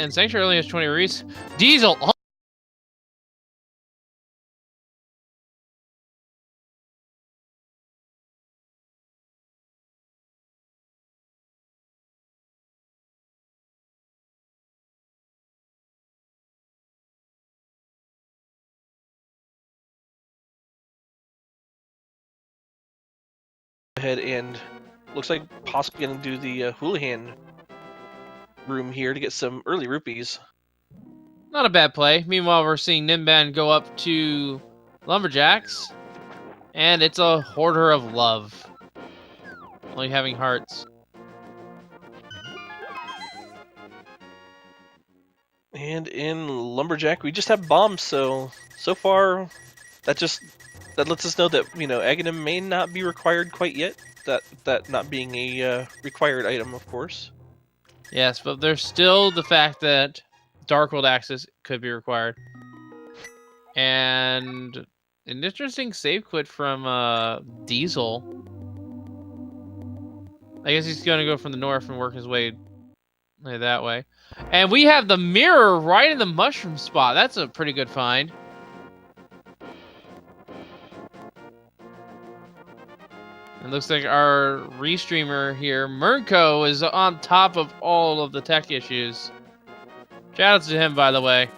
and Sanctuary only has 20 rupees. Diesel. Oh. Ahead and looks like possibly going to do the Houlihan room here to get some early rupees. Not a bad play. Meanwhile, we're seeing Ninban go up to Lumberjacks, and it's a Hoarder of Love. Only having hearts. And in Lumberjack, we just have bombs, so far that lets us know that, you know, Aghanim may not be required quite yet. That not being a required item, of course. Yes, but there's still the fact that Dark World access could be required. And an interesting save quit from Diesel. I guess he's going to go from the north and work his way that way. And we have the mirror right in the mushroom spot. That's a pretty good find. It looks like our restreamer here, Murnko, is on top of all of the tech issues. Shoutouts to him, by the way.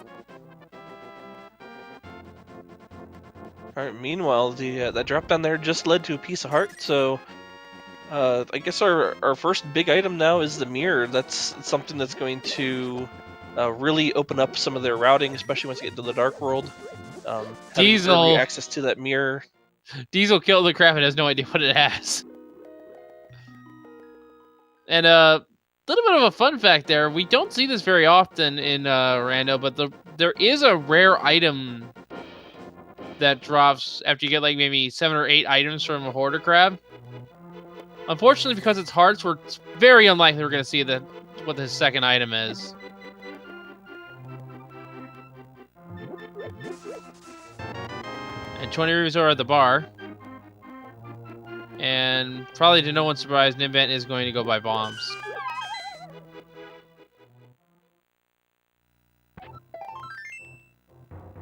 Alright, meanwhile, that drop down there just led to a piece of heart, so I guess our first big item now is the mirror. That's something that's going to really open up some of their routing, especially once you get into the Dark World. Diesel early access to that mirror. Diesel killed the crap and has no idea what it has. And a little bit of a fun fact there. We don't see this very often in Rando, but there is a rare item that drops after you get like maybe 7 or 8 items from a Hoarder Crab. Unfortunately, because it's hearts, it's very unlikely we're going to see what the second item is. And 20 rupees are at the bar. And probably to no one's surprise, Ninban is going to go buy bombs.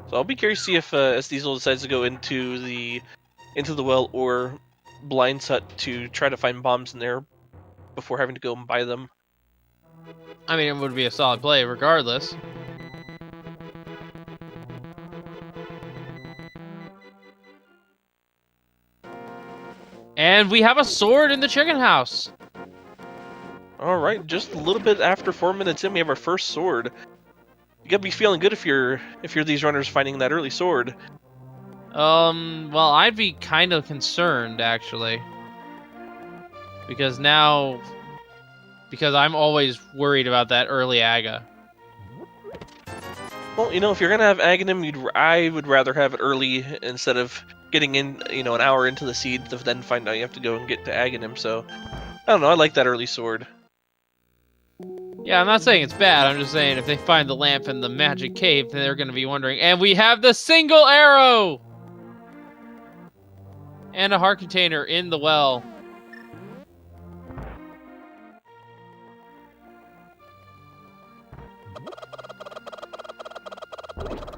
So I'll be curious to see if SDiezal decides to go into the well or Blind's Hut to try to find bombs in there before having to go and buy them. I mean, it would be a solid play regardless. And we have a sword in the chicken house. All right, just a little bit after 4 minutes in, we have our first sword. You gotta be feeling good if you're these runners finding that early sword. Well, I'd be kind of concerned actually, because I'm always worried about that early Aga. Well, you know, if you're gonna have Aghanim, I would rather have it early instead of getting in, you know, an hour into the seed to then find out you have to go and get to Aghanim. So, I don't know, I like that early sword. Yeah, I'm not saying it's bad. I'm just saying if they find the lamp in the magic cave, then they're going to be wondering. And we have the single arrow! And a heart container in the well.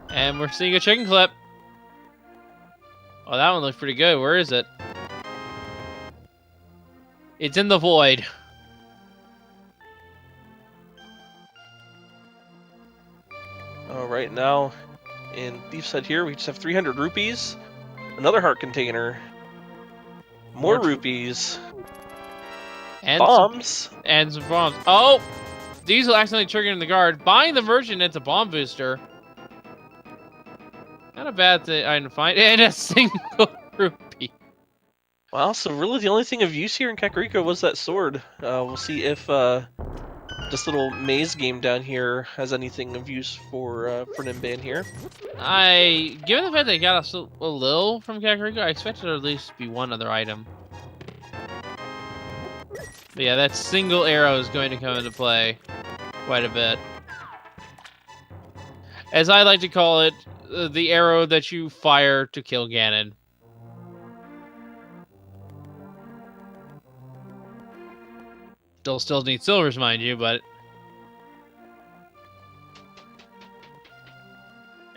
And we're seeing a chicken clip. Oh, that one looks pretty good. Where is it? It's in the void. Alright, now in Thief's Hut here, we just have 300 rupees. Another heart container. More rupees. And bombs. And some bombs. Oh! Diesel accidentally triggering the guard. Buying the merchant, it's a bomb booster. Not a bad thing item to find. And a single rupee. Wow, so really the only thing of use here in Kakariko was that sword. We'll see if this little maze game down here has anything of use for Ninban here. Given the fact they got a little from Kakariko, I expected there at least to be one other item. But yeah, that single arrow is going to come into play quite a bit. As I like to call it, the arrow that you fire to kill Ganon. Still needs silvers, mind you, but...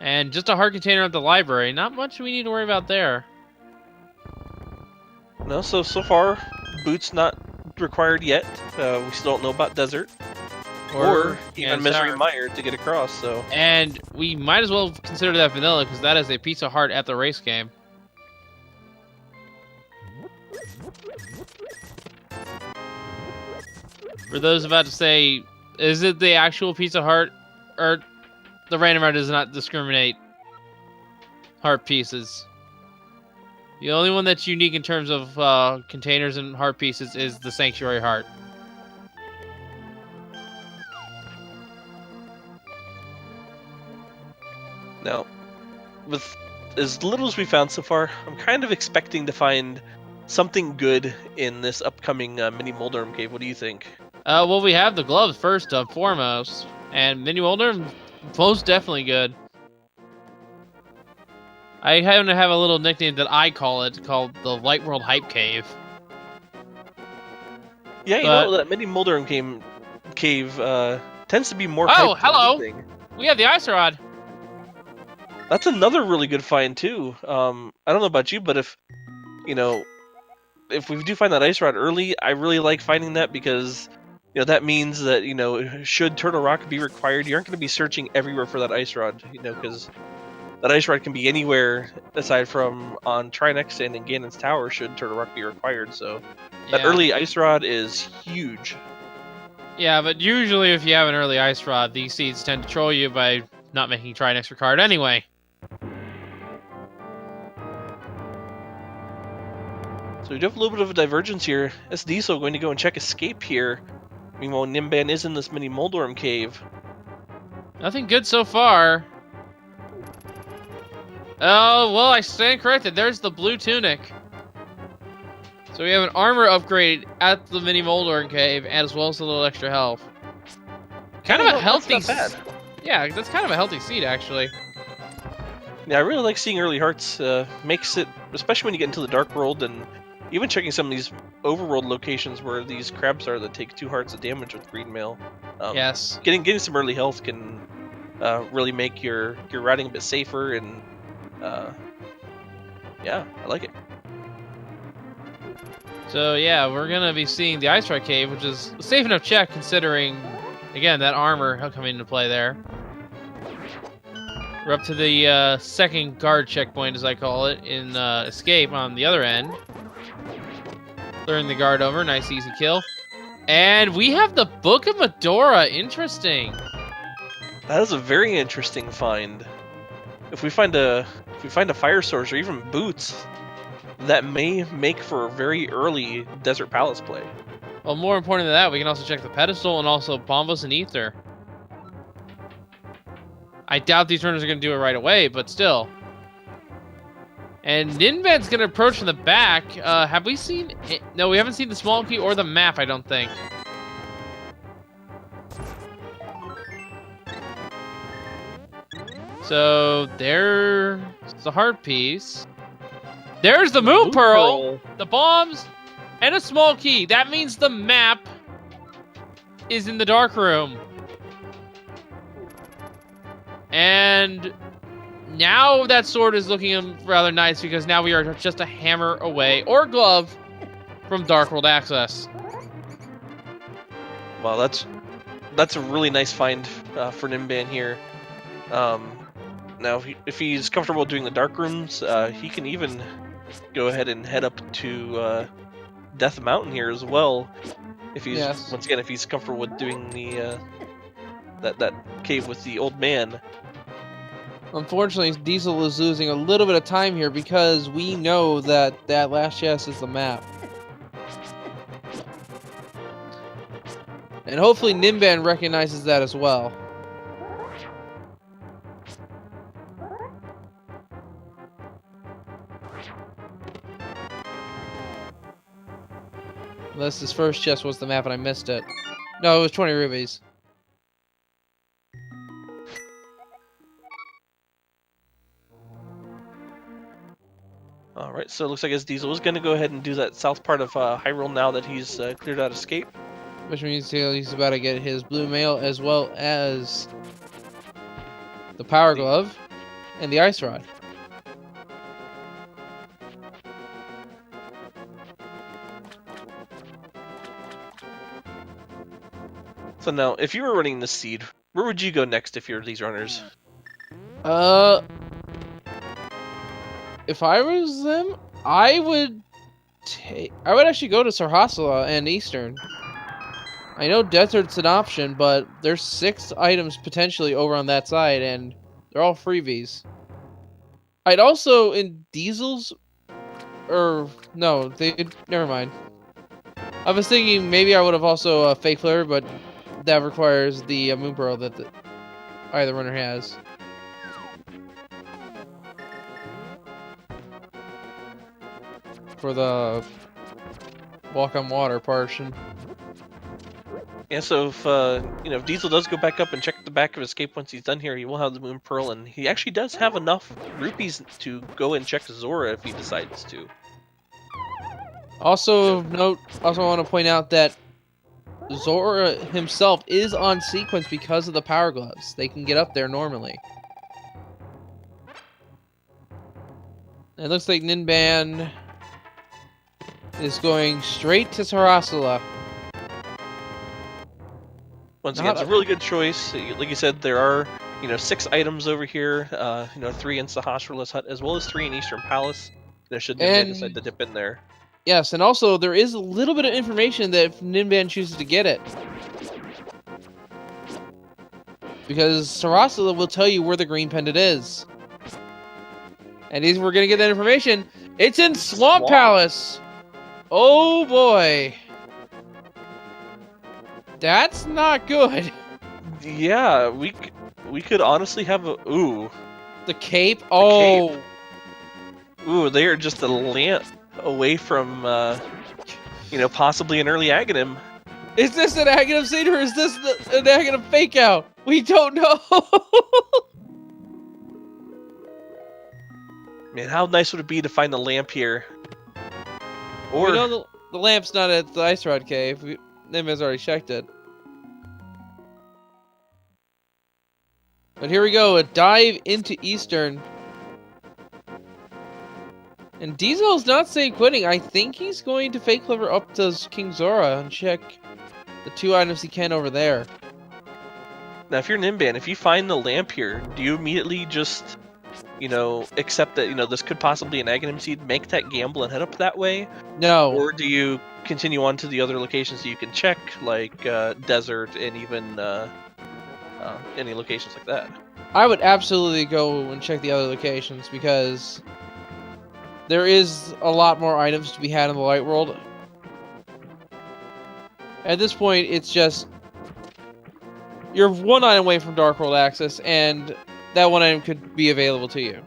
And just a heart container at the library. Not much we need to worry about there. No, so far, boots not required yet. We still don't know about desert or even Misery Mire to get across. So, and we might as well consider that vanilla because that is a piece of heart at the race game. For those about to say, is it the actual piece of heart, or the randomizer does not discriminate heart pieces? The only one that's unique in terms of containers and heart pieces is the Sanctuary Heart. Now, with as little as we found so far, I'm kind of expecting to find something good in this upcoming mini Moldorm cave. What do you think? Well, we have the gloves first and foremost, and mini Moldorm, most definitely good. I happen to have a little nickname that I call it, called the Light World Hype Cave. Yeah, you know, that mini Moldorm cave tends to be more hype. Oh, hello! We have the Ice Rod! That's another really good find, too. I don't know about you, but if we do find that Ice Rod early, I really like finding that because, that means that, should Turtle Rock be required, you aren't going to be searching everywhere for that Ice Rod, because that Ice Rod can be anywhere aside from on Trinex and in Ganon's Tower should Turtle Rock be required, so that early Ice Rod is huge. Yeah, but usually if you have an early Ice Rod, these seeds tend to troll you by not making Trinex required anyway. So we do have a little bit of a divergence here. SDiezal going to go and check Escape here. Meanwhile, Ninban is in this mini Moldorm cave. Nothing good so far. Oh, well, I stand corrected. There's the blue tunic. So we have an armor upgrade at the mini Moldorm cave, as well as a little extra health. Kind of a healthy... That's not bad. Yeah, that's kind of a healthy seed, actually. Yeah, I really like seeing early hearts. Makes it, especially when you get into the Dark World, and even checking some of these overworld locations where these crabs are that take 2 hearts of damage with green mail. Yes. Getting some early health can really make your routing a bit safer, and yeah, I like it. So yeah, we're gonna be seeing the Ice Rod Cave, which is a safe enough check considering, again, that armor coming into play there. We're up to the second guard checkpoint, as I call it, in Escape on the other end. Clearing the guard over, nice easy kill. And we have the Book of Medora, interesting. That is a very interesting find. If we find a fire source or even boots, that may make for a very early Desert Palace play. Well, more important than that, we can also check the pedestal and also Bombos and Ether. I doubt these runners are going to do it right away, but still. And Ninban's going to approach from the back. Have we seen it? No, we haven't seen the small key or the map, I don't think. So there's the heart piece. There's the moon pearl, the bombs, and a small key. That means the map is in the dark room. And now that sword is looking rather nice because now we are just a hammer away, or glove, from Dark World access. Well, that's a really nice find for Ninban here. Now, if he's comfortable doing the dark rooms, he can even go ahead and head up to Death Mountain here as well. If he's once again, if he's comfortable with doing the that cave with the old man. Unfortunately, Diesel is losing a little bit of time here because we know that that last chest is the map. And hopefully Ninban recognizes that as well. Unless his first chest was the map and I missed it. No, it was 20 rubies. Alright, so it looks like SDiezal is going to go ahead and do that south part of Hyrule now that he's cleared out Escape. Which means he's about to get his blue mail as well as the Power Glove. and the ice rod. So now, if you were running this seed, where would you go next if you're these runners? If I was them, I would actually go to Sarhasala and Eastern. I know Desert's an option, but there's 6 items potentially over on that side, and they're all freebies. I'd also, in Diesel's, or no, never mind. I was thinking maybe I would have also Fake Flare, but that requires the Moon Pearl that either runner has. For the walk on water portion. Yeah, so if if Diesel does go back up and check the back of escape once he's done here, he will have the Moon Pearl, and he actually does have enough rupees to go and check Zora if he decides to. Also want to point out that Zora himself is on sequence because of the power gloves. They can get up there normally. It looks like Ninban is going straight to Sarasala. Once again, it's a really good choice. Like you said, there are 6 items over here. 3 in Sahasrarla's hut as well as 3 in Eastern Palace. Should Ninban decide to dip in there. Yes, and also there is a little bit of information that if Ninban chooses to get it. Because Sarasala will tell you where the green pendant is. And we're going to get that information. It's in Swamp Palace! Oh boy. That's not good. Yeah, we could honestly have a... Ooh. The cape? Oh. Cape. Ooh, they are just a lamp away from, possibly an early Aghanim. Is this an Aghanim scene or is this an Aghanim fake out? We don't know. Man, how nice would it be to find the lamp here? Or we know the lamp's not at the Ice Rod Cave. Ninban's already checked it. But here we go, a dive into Eastern. And Diesel's not saying quitting. I think he's going to fake clever up to King Zora and check the 2 items he can over there. now, if you're Ninban, if you find the lamp here, do you immediately just, accept that, this could possibly be an Aghanim seed, make that gamble and head up that way? No. Or do you continue on to the other locations that you can check, like Desert and even any locations like that? I would absolutely go and check the other locations because there is a lot more items to be had in the Light World. At this point, it's just you're 1 item away from Dark World access, and that 1 item could be available to you.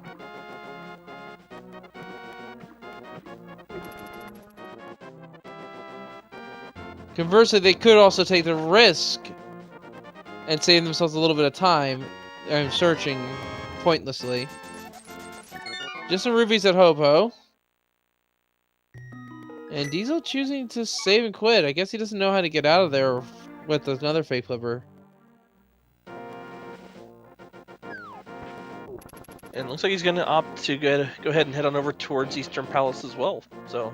Conversely, they could also take the risk and save themselves a little bit of time searching pointlessly. Just some rubies at Hopo. And Diesel choosing to save and quit. I guess he doesn't know how to get out of there with another fake flipper. And it looks like he's going to opt to go ahead and head on over towards Eastern Palace as well. So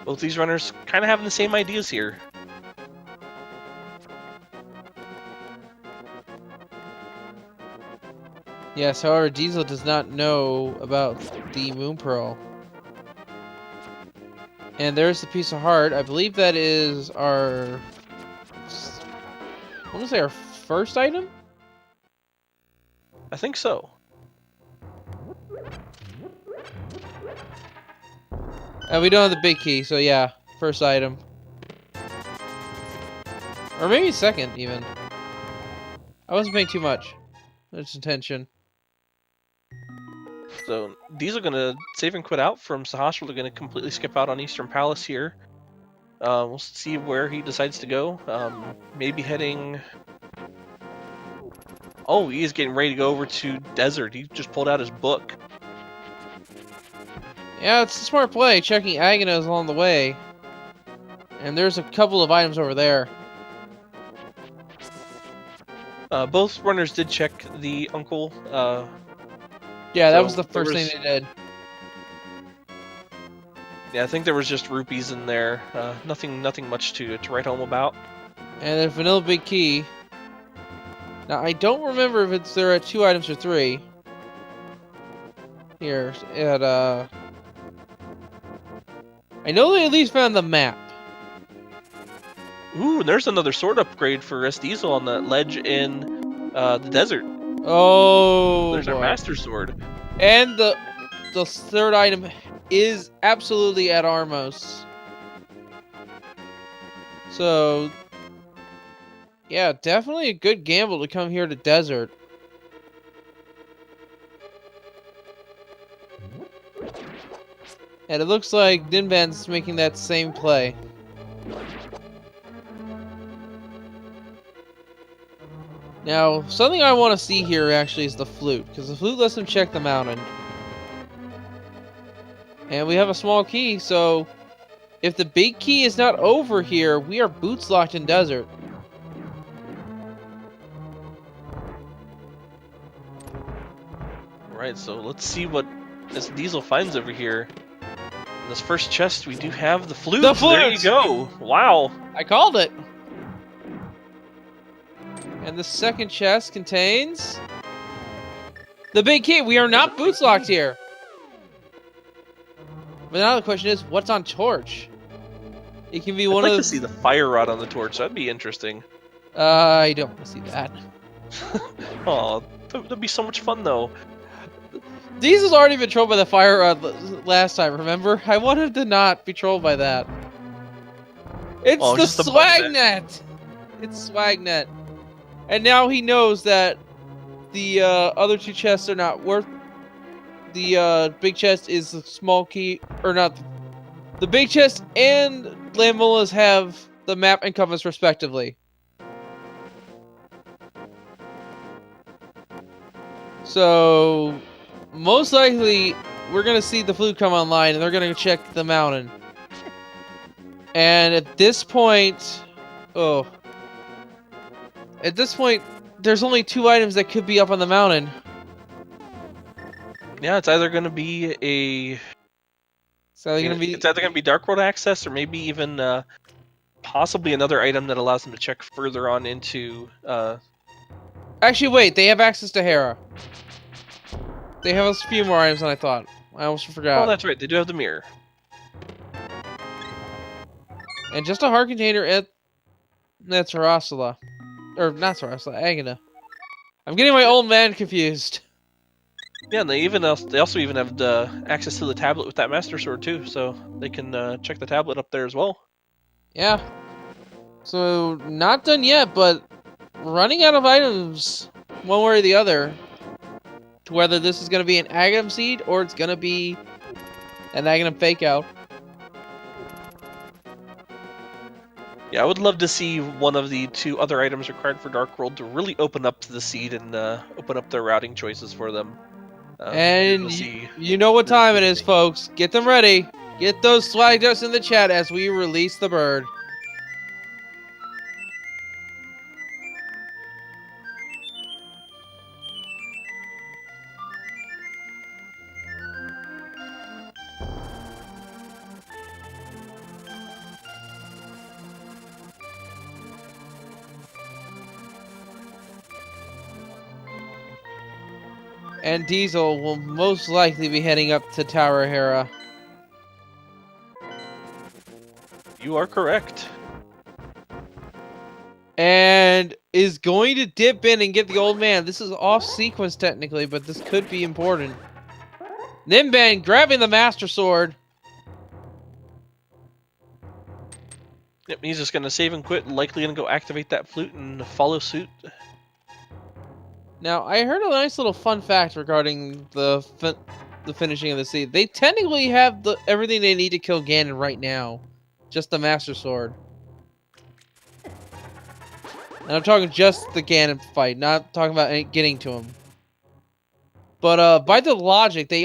both these runners kind of having the same ideas here. Yes, however, Diesel does not know about the Moon Pearl. And there's the piece of heart. I believe that is our... I want to say our first item? I think so. And we don't have the big key, so yeah, first item. Or maybe second, even. I wasn't paying too much attention. So these are going to save and quit out from Sahasrarla. They're going to completely skip out on Eastern Palace here. We'll see where he decides to go. Maybe heading... Oh, he is getting ready to go over to Desert. He just pulled out his book. Yeah, it's a smart play, checking Aghanim along the way. And there's a couple of items over there. Both runners did check the Uncle Yeah, that So was the there first thing they did. Yeah, I think there was just rupees in there. Nothing much to write home about. And then Vanilla Big Key. Now, I don't remember if there are 2 items or 3. Here, I know they at least found the map. Ooh, and there's another sword upgrade for SDiezal on that ledge in the desert. Oh, There's our boy. Master Sword. And the 3rd item is absolutely at Armos. So, yeah, definitely a good gamble to come here to Desert. And it looks like Ninban's making that same play. Now, something I want to see here actually is the flute, because the flute lets him check the mountain. And we have a small key, so if the big key is not over here, we are boots locked in Desert. Right, so let's see what SDiezal finds over here. In this first chest, we do have the flute. The There you flute! go. Wow. I called it! And the second chest contains the big key. We are not boots locked here. But now the question is, what's on Torch? It can be I'd one like of to see the fire rod on the torch. That'd be interesting. I don't want to see that. Oh, that'd be so much fun though. Diesel's already been trolled by the fire rod last time, remember? I wanted to not be trolled by that. It's Oh, the just the swag button. net! It's swag net. And now he knows that the other 2 chests are not worth... The big chest is the small key... Or not... The big chest and Lambolas have the map and compass respectively. So... Most likely, we're going to see the flute come online, and they're going to check the mountain. And at this point... Oh. At this point, there's only 2 items that could be up on the mountain. Yeah, it's either gonna be a. So they're going to be... It's either gonna be Dark World access or maybe even possibly another item that allows them to check further on into. Actually, wait. They have access to Hera. They have a few more items than I thought. I almost forgot. Oh, that's right. They do have the mirror. And just a heart container at Tarasula. Or not Tarasula, Agata. I'm getting my old man confused. Yeah, and they also even have access to the tablet with that Master Sword too, so they can check the tablet up there as well. Yeah. So, not done yet, but running out of items one way or the other. To whether this is going to be an Aghanim seed or it's going to be an Aghanim fake out. Yeah, I would love to see one of the 2 other items required for Dark World to really open up to the seed and open up their routing choices for them. And you know what time it is, folks. Get them ready. Get those swag dust in the chat as we release the bird. And Diesel will most likely be heading up to Tower Hera. You are correct. And is going to dip in and get the old man. This is off sequence technically, but this could be important. Ninban grabbing the Master Sword. Yep, he's just gonna save and quit, likely gonna go activate that flute and follow suit. Now, I heard a nice little fun fact regarding the finishing of the seed. They technically have everything they need to kill Ganon right now. Just the Master Sword. And I'm talking just the Ganon fight, not talking about getting to him. But by the logic, they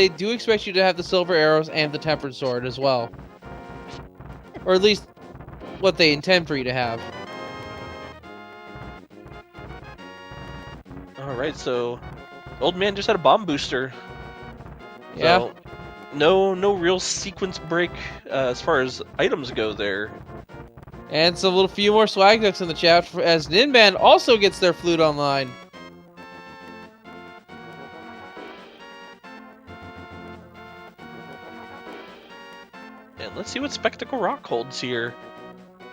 do expect you to have the silver arrows and the tempered sword as well. Or at least what they intend for you to have. Alright, so Old man just had a bomb booster. Yeah. So, no real sequence break as far as items go there. And some little few more swag ducks in the chat as Ninban also gets their flute online. And let's see what Spectacle Rock holds here.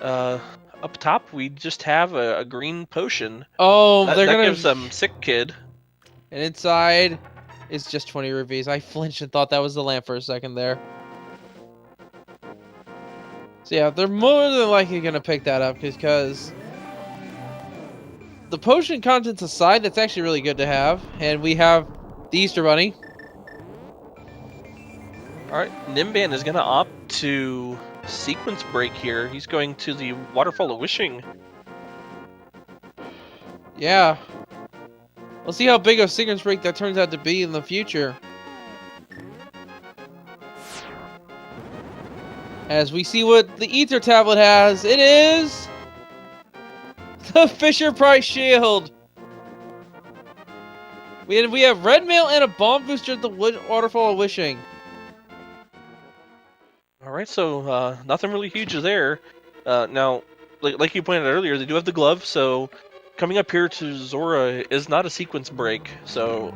Up top, we just have a green potion. Oh, That they're gonna gives them Sick Kid. And inside is just 20 rupees. I flinched and thought that was the lamp for a second there. So yeah, they're more than likely gonna pick that up because the potion contents aside, that's actually really good to have. And we have the Easter Bunny. Alright, Ninban is going to opt to sequence break here. He's going to the Waterfall of Wishing. Yeah. We'll see how big of a sequence break that turns out to be in the future. As we see what the Ether Tablet has, it is the Fisher Price Shield. We have red mail and a bomb booster at the Waterfall of Wishing. Alright, so nothing really huge there. Now, like you pointed out earlier, they do have the glove, so coming up here to Zora is not a sequence break. So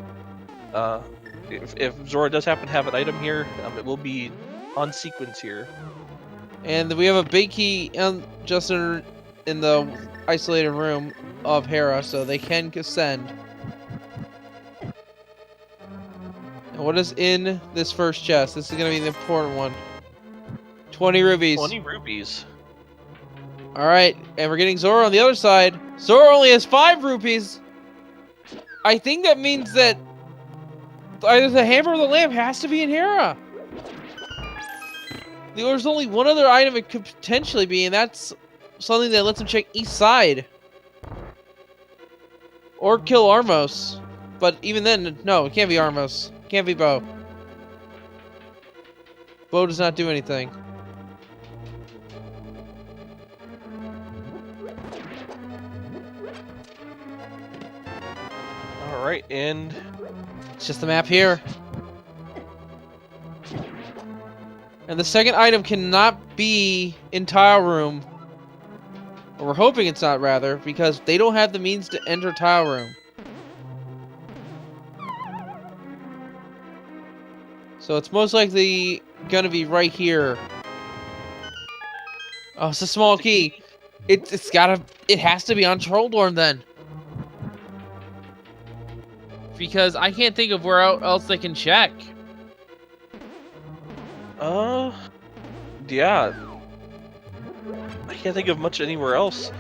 if Zora does happen to have an item here, it will be on sequence here. And we have a big key just in the isolated room of Hera, so they can ascend. And what is in this first chest? This is going to be the important one. 20 rupees. 20 rupees. Alright, and we're getting Zora on the other side. Zora only has 5 rupees. I think that means that either the hammer or the lamp has to be in Hera. There's only one other item it could potentially be, and that's something that lets him check each side. Or kill Armos. But even then, no, it can't be Armos. It can't be Bo. Bo does not do anything. Alright, and It's just the map here. And the second item cannot be in Tile Room. Or we're hoping it's not, rather, because they don't have the means to enter Tile Room. So it's most likely gonna be right here. Oh, it's a small key. It has to be on Trolldorn then. Because I can't think of where else they can check. yeah. I can't think of much anywhere else.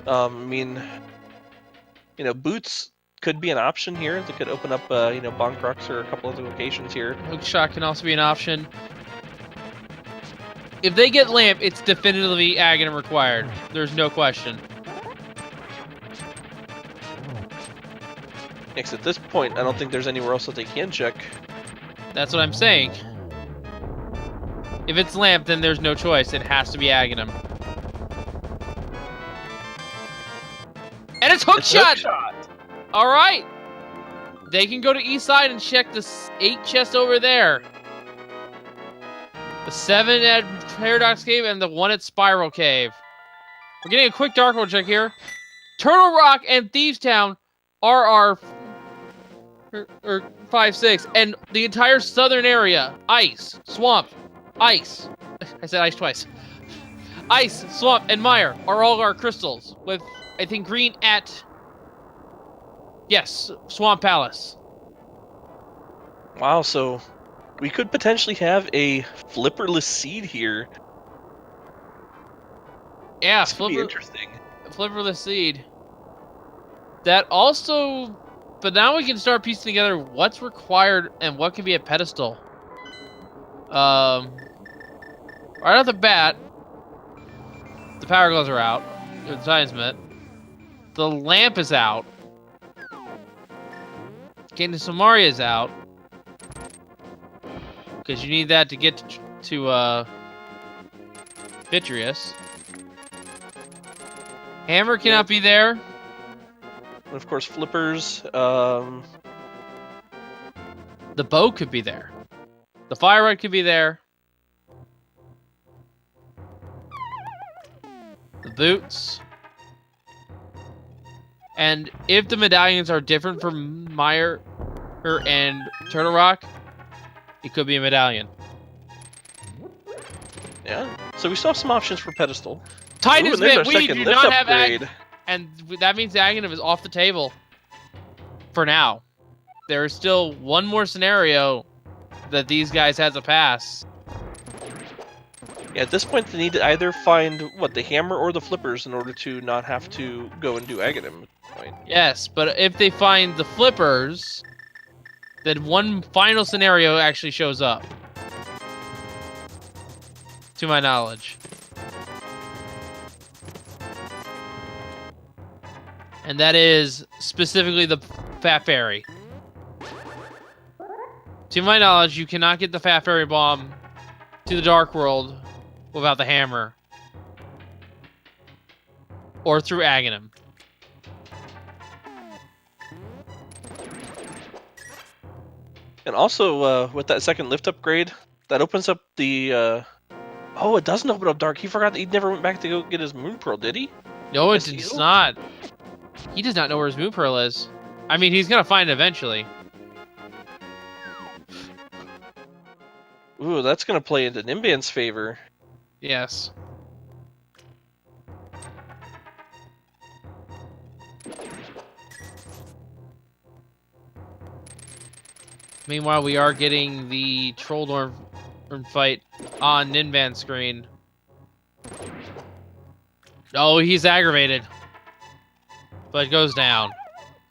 I mean, Boots could be an option here. They could open up, Bonkrux or a couple other locations here. Hookshot can also be an option. If they get Lamp, it's definitively Aghanim required. There's no question. Because at this point, I don't think there's anywhere else that they can check. That's what I'm saying. If it's Lamp, then there's no choice. It has to be Aghanim. And it's Hookshot! Alright! They can go to East Side and check the 8 chest over there. The 7 at Paradox Cave and the 1 at Spiral Cave. We're getting a quick Dark World check here. Turtle Rock and Thieves Town are our 5-6, and the entire southern area, ice, swamp, ice. I said ice twice. Ice, swamp, and mire are all our crystals, with I think green at Swamp Palace. Wow, so we could potentially have a flipperless seed here. Yeah, This could be interesting. Flipperless seed. That also. But now we can start piecing together what's required and what can be a pedestal. Right off the bat, the power gloves are out. The time's met. The lamp is out. Kingdom Samaria is out. Because you need that to get to Vitreous. Hammer cannot be there. And of course, flippers. The bow could be there. The fire rod could be there. The boots. And if the medallions are different from Mire and Turtle Rock, it could be a medallion. Yeah. So we still have some options for pedestal. Titus, Ooh, and there's man, our we second do lift not have upgrade. and that means the Aghanim is off the table. For now. There is still one more scenario that these guys have to pass. Yeah, at this point, they need to either find, what, the hammer or the flippers in order to not have to go and do Aghanim. Yes, but if they find the flippers, then one final scenario actually shows up. To my knowledge. And that is specifically the Fat Fairy. To my knowledge, you cannot get the Fat Fairy Bomb to the Dark World without the hammer. Or through Aghanim. And also, with that second lift upgrade, that opens up the, Oh, it doesn't open up Dark. He forgot that he never went back to go get his Moon Pearl, did he? No, it SDiezal? does not. He does not know where his Moon Pearl is. I mean, he's gonna find it eventually. Ooh, that's gonna play into Ninban's favor. Yes. Meanwhile, we are getting the Trolldorn fight on Ninban's screen. Oh, he's aggravated. But it goes down.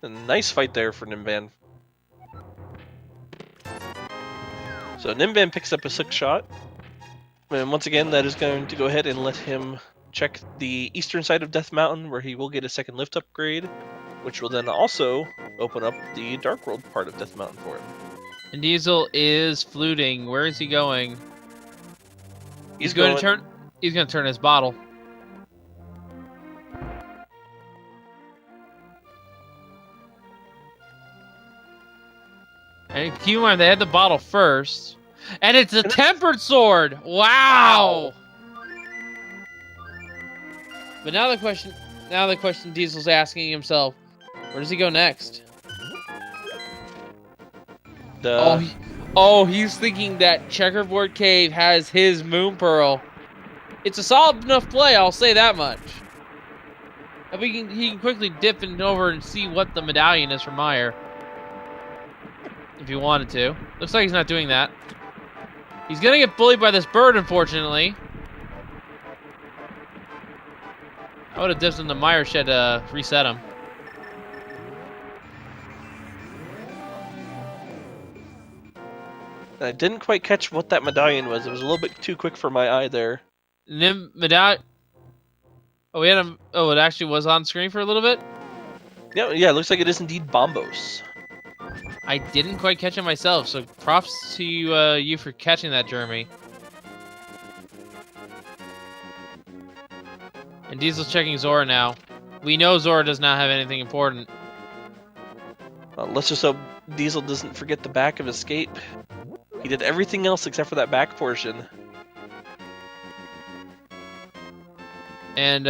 A nice fight there for Ninban. So Ninban picks up a 6 shot. And once again, that is going to go ahead and let him check the eastern side of Death Mountain, where he will get a second lift upgrade, which will then also open up the Dark World part of Death Mountain for him. And SDiezal is fluting. Where is he going? He's going to turn. He's going to turn his bottle. And keep in mind, they had the bottle first. And it's a tempered sword! Wow! But now the question SDiezal's asking himself, where does he go next? He's thinking that Checkerboard Cave has his Moon Pearl. It's a solid enough play, I'll say that much. If he can quickly dip over and see what the medallion is from Mire. If he wanted to. Looks like he's not doing that. He's gonna get bullied by this bird, unfortunately. I would have dipped in the Mire shed to reset him. I didn't quite catch what that medallion was. It was a little bit too quick for my eye there. Medallion. Oh, we had him. Oh, it actually was on screen for a little bit. Yeah, it looks like it is indeed Bombos. I didn't quite catch it myself, so props to you for catching that, Jeremy. And SDiezal's checking Zora now. We know Zora does not have anything important. Let's just hope SDiezal doesn't forget the back of Escape. He did everything else except for that back portion. And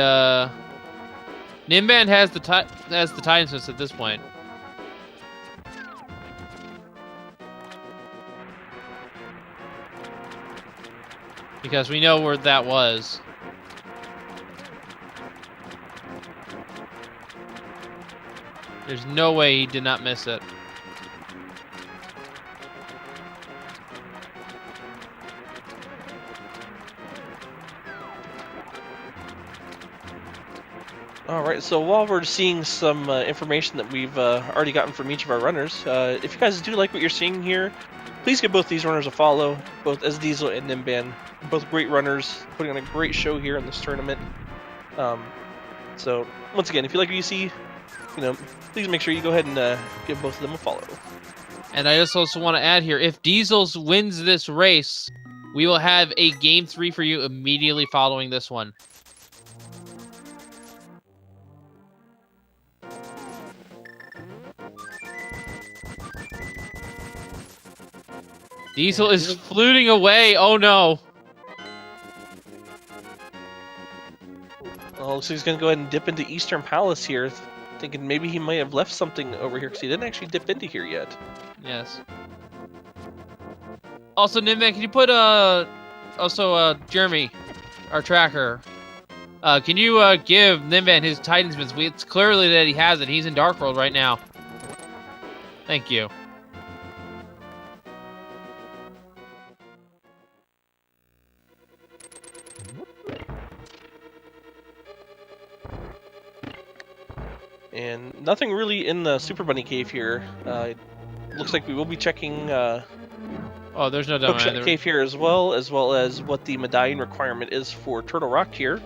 Ninban has the time sense at this point. Because we know where that was. There's no way he did not miss it. Alright, so while we're seeing some information that we've already gotten from each of our runners, if you guys do like what you're seeing here, please give both these runners a follow, both SDiezal and Ninban. Both great runners, putting on a great show here in this tournament. So, once again, if you like what you see, please make sure you go ahead and give both of them a follow. And I just also want to add here, if SDiezal wins this race, we will have a Game 3 for you immediately following this one. Diesel is fluting away. Oh no. Well, looks like he's gonna go ahead and dip into Eastern Palace here, thinking maybe he might have left something over here because he didn't actually dip into here yet. Yes. Also, Ninban, can you put Jeremy, our tracker, can you give Ninban his Titan's Miss? It's clearly that he has it. He's in Dark World right now. Thank you. And nothing really in the Super Bunny Cave here. Looks like we will be checking Oh, there's no demo. Hookshot Cave here as well as what the medallion requirement is for Turtle Rock here.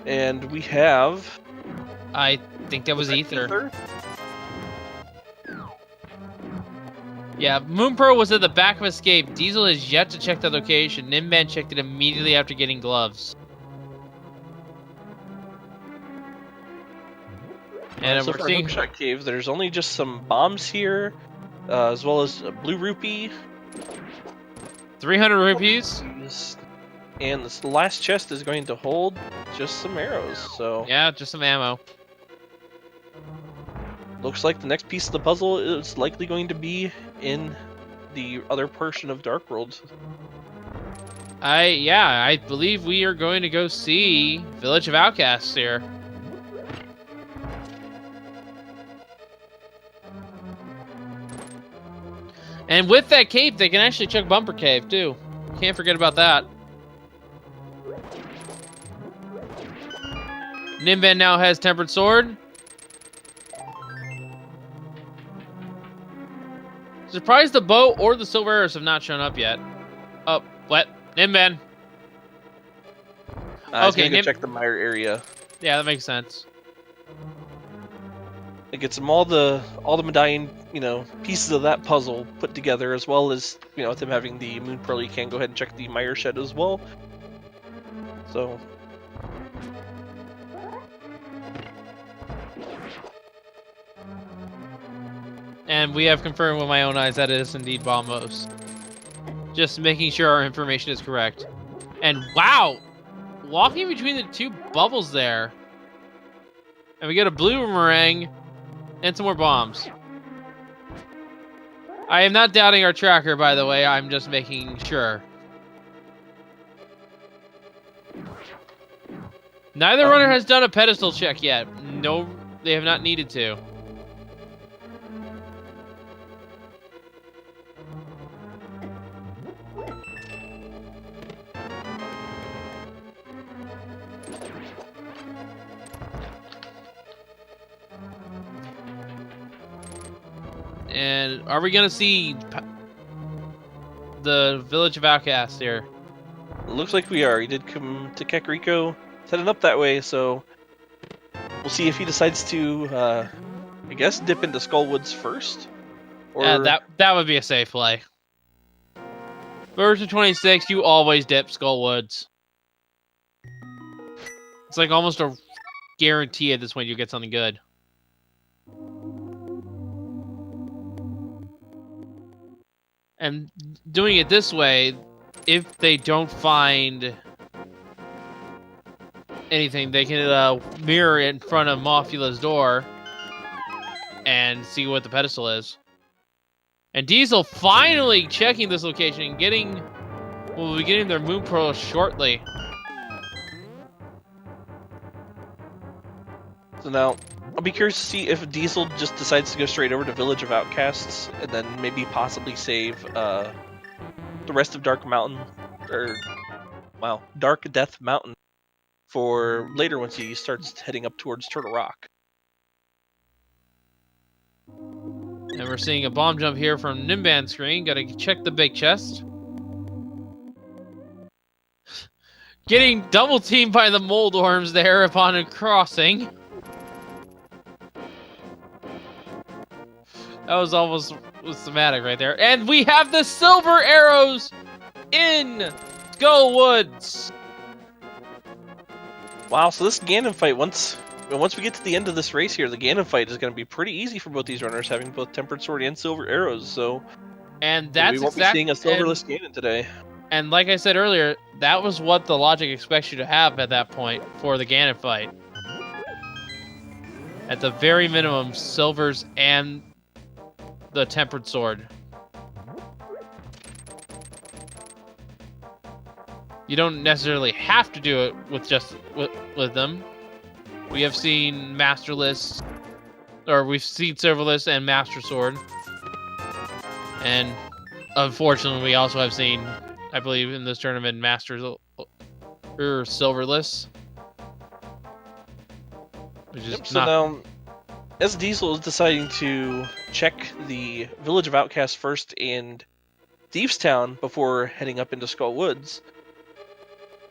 And we have... I think that was Ether. Yeah, Moonpearl was at the back of Escape. Diesel has yet to check the location. Ninban checked it immediately after getting gloves. And So we're for seeing... Hookshot Cave, there's only just some bombs here, as well as a blue rupee. 300 rupees. And this last chest is going to hold just some arrows, so... Yeah, just some ammo. Looks like the next piece of the puzzle is likely going to be in the other portion of Dark World. I believe we are going to go see Village of Outcasts here. And with that cave, they can actually check Bumper Cave, too. Can't forget about that. Ninban now has Tempered Sword. Surprised the bow or the silver arrows have not shown up yet. Oh, what? Ninban. I was going to check the mire area. Yeah, that makes sense. It gets them all the medallion, pieces of that puzzle put together, as well as, with them having the Moon Pearl, you can go ahead and check the mire shed as well. So... And we have confirmed with my own eyes that it is indeed Bombos. Just making sure our information is correct. And wow! Walking between the two bubbles there. And we get a blue meringue and some more bombs. I am not doubting our tracker, by the way. I'm just making sure. Neither runner has done a pedestal check yet. No, they have not needed to. And are we gonna see the Village of Outcasts here? Looks like we are. He did come to Kakariko, heading up that way, so we'll see if he decides to, I guess, dip into Skullwoods first. Or... Yeah, that would be a safe play. Version 26, you always dip Skullwoods. It's like almost a guarantee at this point you get something good. And doing it this way, if they don't find anything, they can mirror it in front of Mothula's door and see what the pedestal is. And Diesel finally checking this location and will be getting their Moon Pearl shortly. So now, I'll be curious to see if Diesel just decides to go straight over to Village of Outcasts and then maybe possibly save the rest of Dark Mountain, Dark Death Mountain for later once he starts heading up towards Turtle Rock. And we're seeing a bomb jump here from Ninban's screen. Gotta check the big chest. Getting double teamed by the Moldorms there upon a crossing. That was almost thematic right there. And we have the silver arrows in Skullwoods. Wow, so this Ganon fight, once we get to the end of this race here, the Ganon fight is going to be pretty easy for both these runners, having both Tempered Sword and Silver Arrows. So And that's we won't be seeing a silverless Ganon today. And like I said earlier, that was what the logic expects you to have at that point for the Ganon fight. At the very minimum, silvers and the tempered sword. You don't necessarily have to do it with just with them. We have seen masterless, or we've seen silverless and master sword, and unfortunately, we also have seen, I believe, in this tournament, masters or silverless. Which is So now, SDiezal is deciding to check the Village of Outcasts first and Thieves Town before heading up into Skull Woods.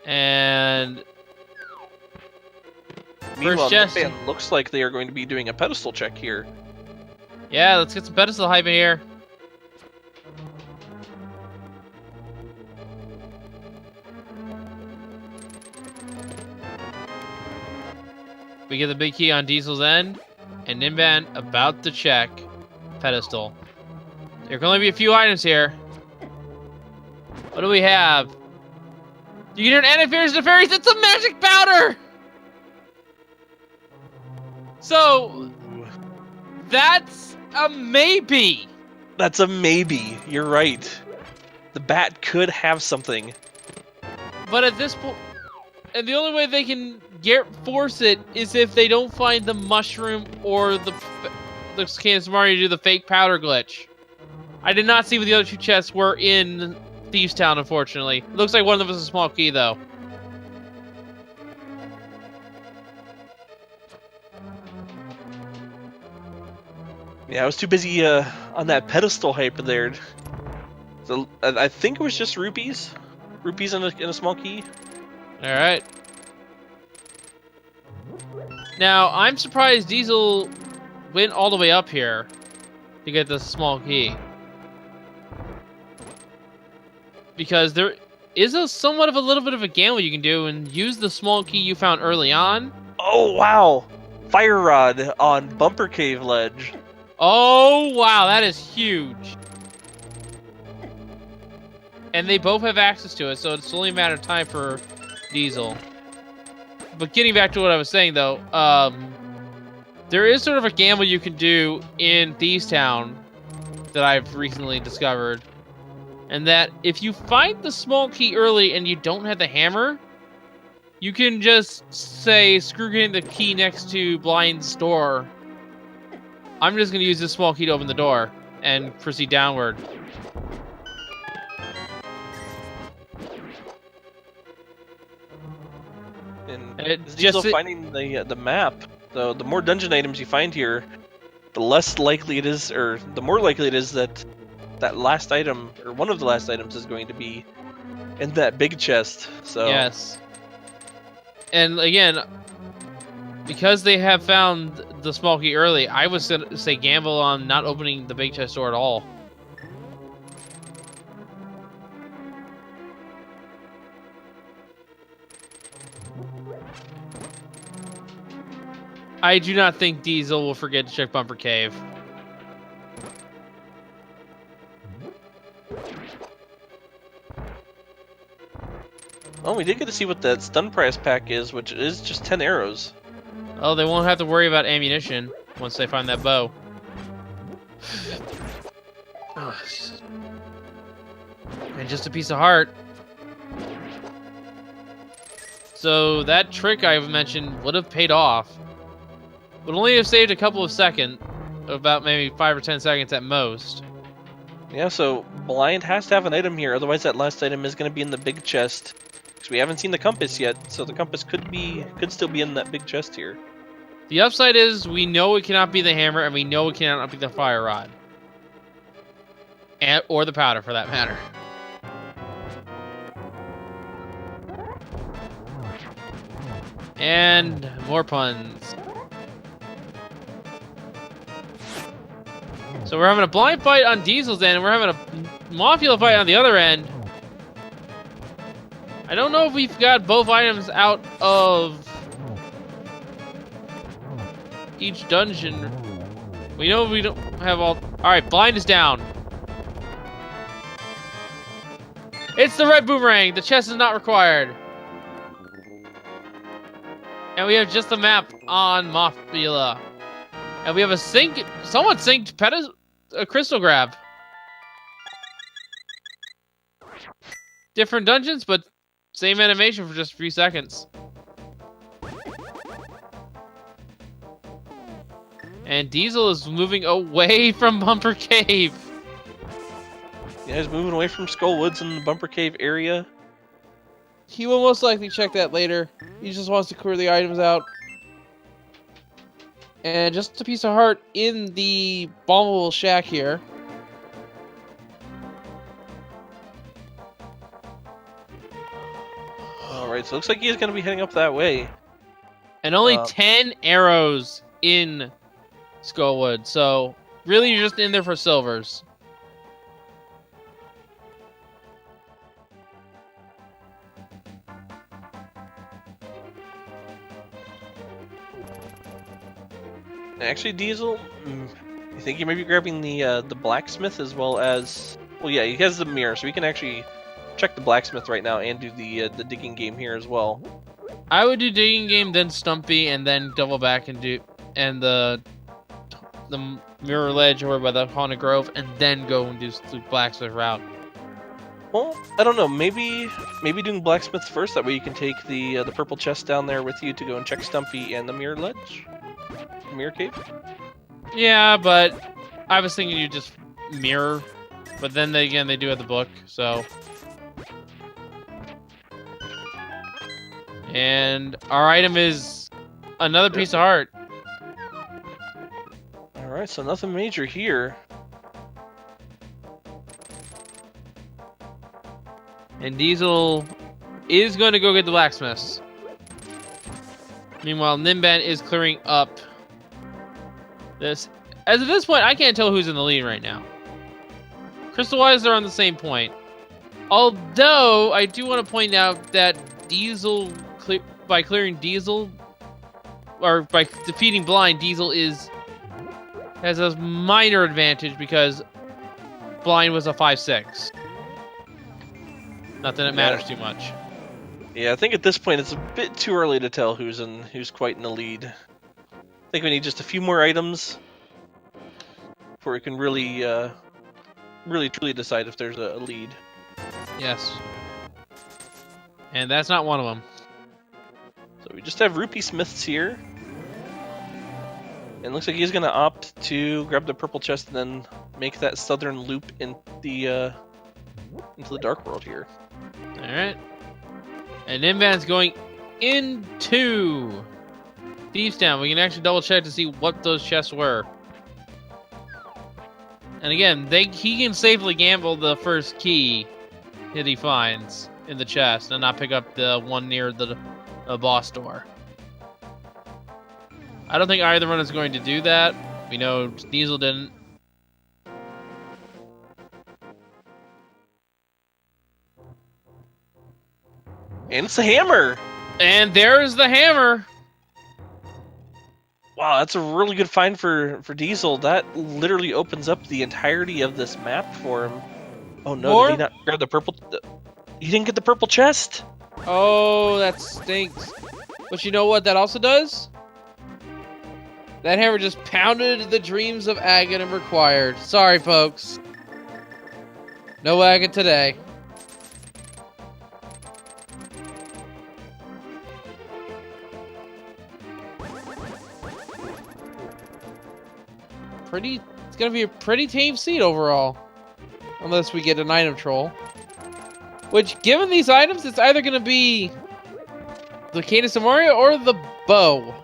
And Meanwhile, just Ninban looks like they are going to be doing a pedestal check here. yeah, let's get some pedestal hype in here. We get the big key on Diesel's end, and Ninban about to check pedestal. There can only be a few items here. What do we have? You can turn antivirus to fairies. It's a magic powder. So that's a maybe. That's a maybe. You're right. The bat could have something. But at this point, and the only way they can force it is if they don't find the mushroom or the Candace Mario to do the fake powder glitch. I did not see what the other two chests were in Thieves Town, unfortunately. It looks like one of them was a small key, though. Yeah, I was too busy on that pedestal hype there. So I think it was just rupees. Rupees in a small key. All right. Now, I'm surprised Diesel went all the way up here to get this small key. Because there is somewhat of a little bit of a gamble you can do and use the small key you found early on. Oh, wow. Fire Rod on Bumper Cave Ledge. Oh, wow, that is huge. And they both have access to it, so it's only a matter of time for Diesel. But getting back to what I was saying, though, there is sort of a gamble you can do in Thieves Town that I've recently discovered. And that if you find the small key early and you don't have the hammer, you can just say, screw getting the key next to Blind's door. I'm just going to use this small key to open the door and proceed downward. And It's Diesel just finding the map. So the more dungeon items you find here, the less likely it is, or the more likely it is that that last item, or one of the last items, is going to be in that big chest. So yes. And again, because they have found the small key early, I was going to say gamble on not opening the big chest door at all. I do not think Diesel will forget to check Bumper Cave. Oh, we did get to see what that stun prize pack is, which is just 10 arrows. Oh, they won't have to worry about ammunition once they find that bow. And just a piece of heart. So that trick I mentioned would have paid off. Would only have saved a couple of seconds, about maybe 5 or 10 seconds at most. Yeah, so Blind has to have an item here, otherwise that last item is going to be in the big chest. Because we haven't seen the compass yet, so the compass could still be in that big chest here. The upside is we know it cannot be the hammer, and we know it cannot be the fire rod. Or the powder, for that matter. And more puns. So we're having a blind fight on Diesel's end, and we're having a Mafia fight on the other end. I don't know if we've got both items out of each dungeon. We know we don't have all... Alright, blind is down. It's the red boomerang. The chest is not required. And we have just the map on Mothbila. And we have a sync. Someone synced a crystal grab. Different dungeons, but same animation for just a few seconds. And Diesel is moving away from Bumper Cave. Yeah, he's moving away from Skull Woods and the Bumper Cave area. He will most likely check that later. He just wants to clear the items out. And just a piece of heart in the bombable shack here. Alright, so it looks like he's going to be heading up that way. And only 10 arrows in Skullwood, so really you're just in there for silvers. Actually, Diesel, I think you may be grabbing the blacksmith as well as... Well, yeah, he has the mirror, so we can actually check the blacksmith right now and do the digging game here as well. I would do digging game, then Stumpy, and then double back and do the mirror ledge over by the Haunted Grove, and then go and do the blacksmith route. Well, I don't know. Maybe doing blacksmith first. That way you can take the purple chest down there with you to go and check Stumpy and the mirror ledge, mirror cave. Yeah, but I was thinking you just mirror, but then again they do have the book, so. And our item is another piece of heart. Alright, so nothing major here. And Diesel is going to go get the blacksmiths. Meanwhile, Ninban is clearing up this. As of this point, I can't tell who's in the lead right now. Crystal-wise, they're on the same point. Although, I do want to point out that Diesel, by clearing Diesel, or by defeating Blind, Diesel has a minor advantage because Blind was a 5-6. Not that it matters too much. Yeah, I think at this point it's a bit too early to tell who's quite in the lead. I think we need just a few more items before we can really truly decide if there's a lead. Yes. And that's not one of them. So we just have Rupee Smiths here. And it looks like he's going to opt to grab the purple chest and then make that southern loop into the Dark World here. Alright. And Ninban's going into Thieves Town. We can actually double check to see what those chests were. And again, he can safely gamble the first key that he finds in the chest and not pick up the one near the boss door. I don't think either one is going to do that. We know Diesel didn't. And it's a hammer! And there's the hammer! Wow, that's a really good find for Diesel. That literally opens up the entirety of this map for him. Oh no, did he not grab the purple... He didn't get the purple chest? Oh, that stinks. But you know what that also does? That hammer just pounded the dreams of Agate and required. Sorry, folks. No Agate today. It's gonna be a pretty tame seed overall. Unless we get an item troll. Which, given these items, it's either gonna be the Cadence of Mario or the bow.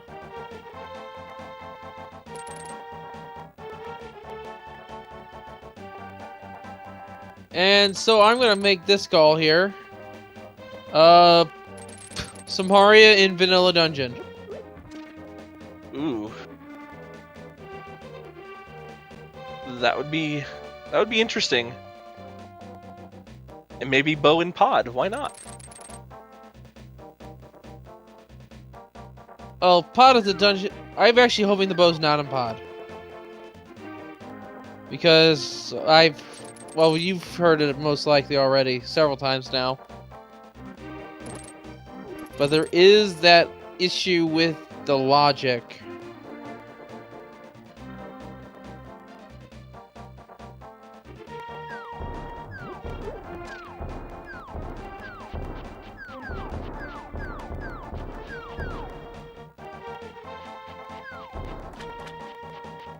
And so I'm gonna make this call here. Samaria in Vanilla Dungeon. Ooh. That would be interesting. And maybe bow and pod, why not? Oh, pod is a dungeon. I'm actually hoping the bow's not in pod. Because Well, you've heard it most likely already several times now. But there is that issue with the logic.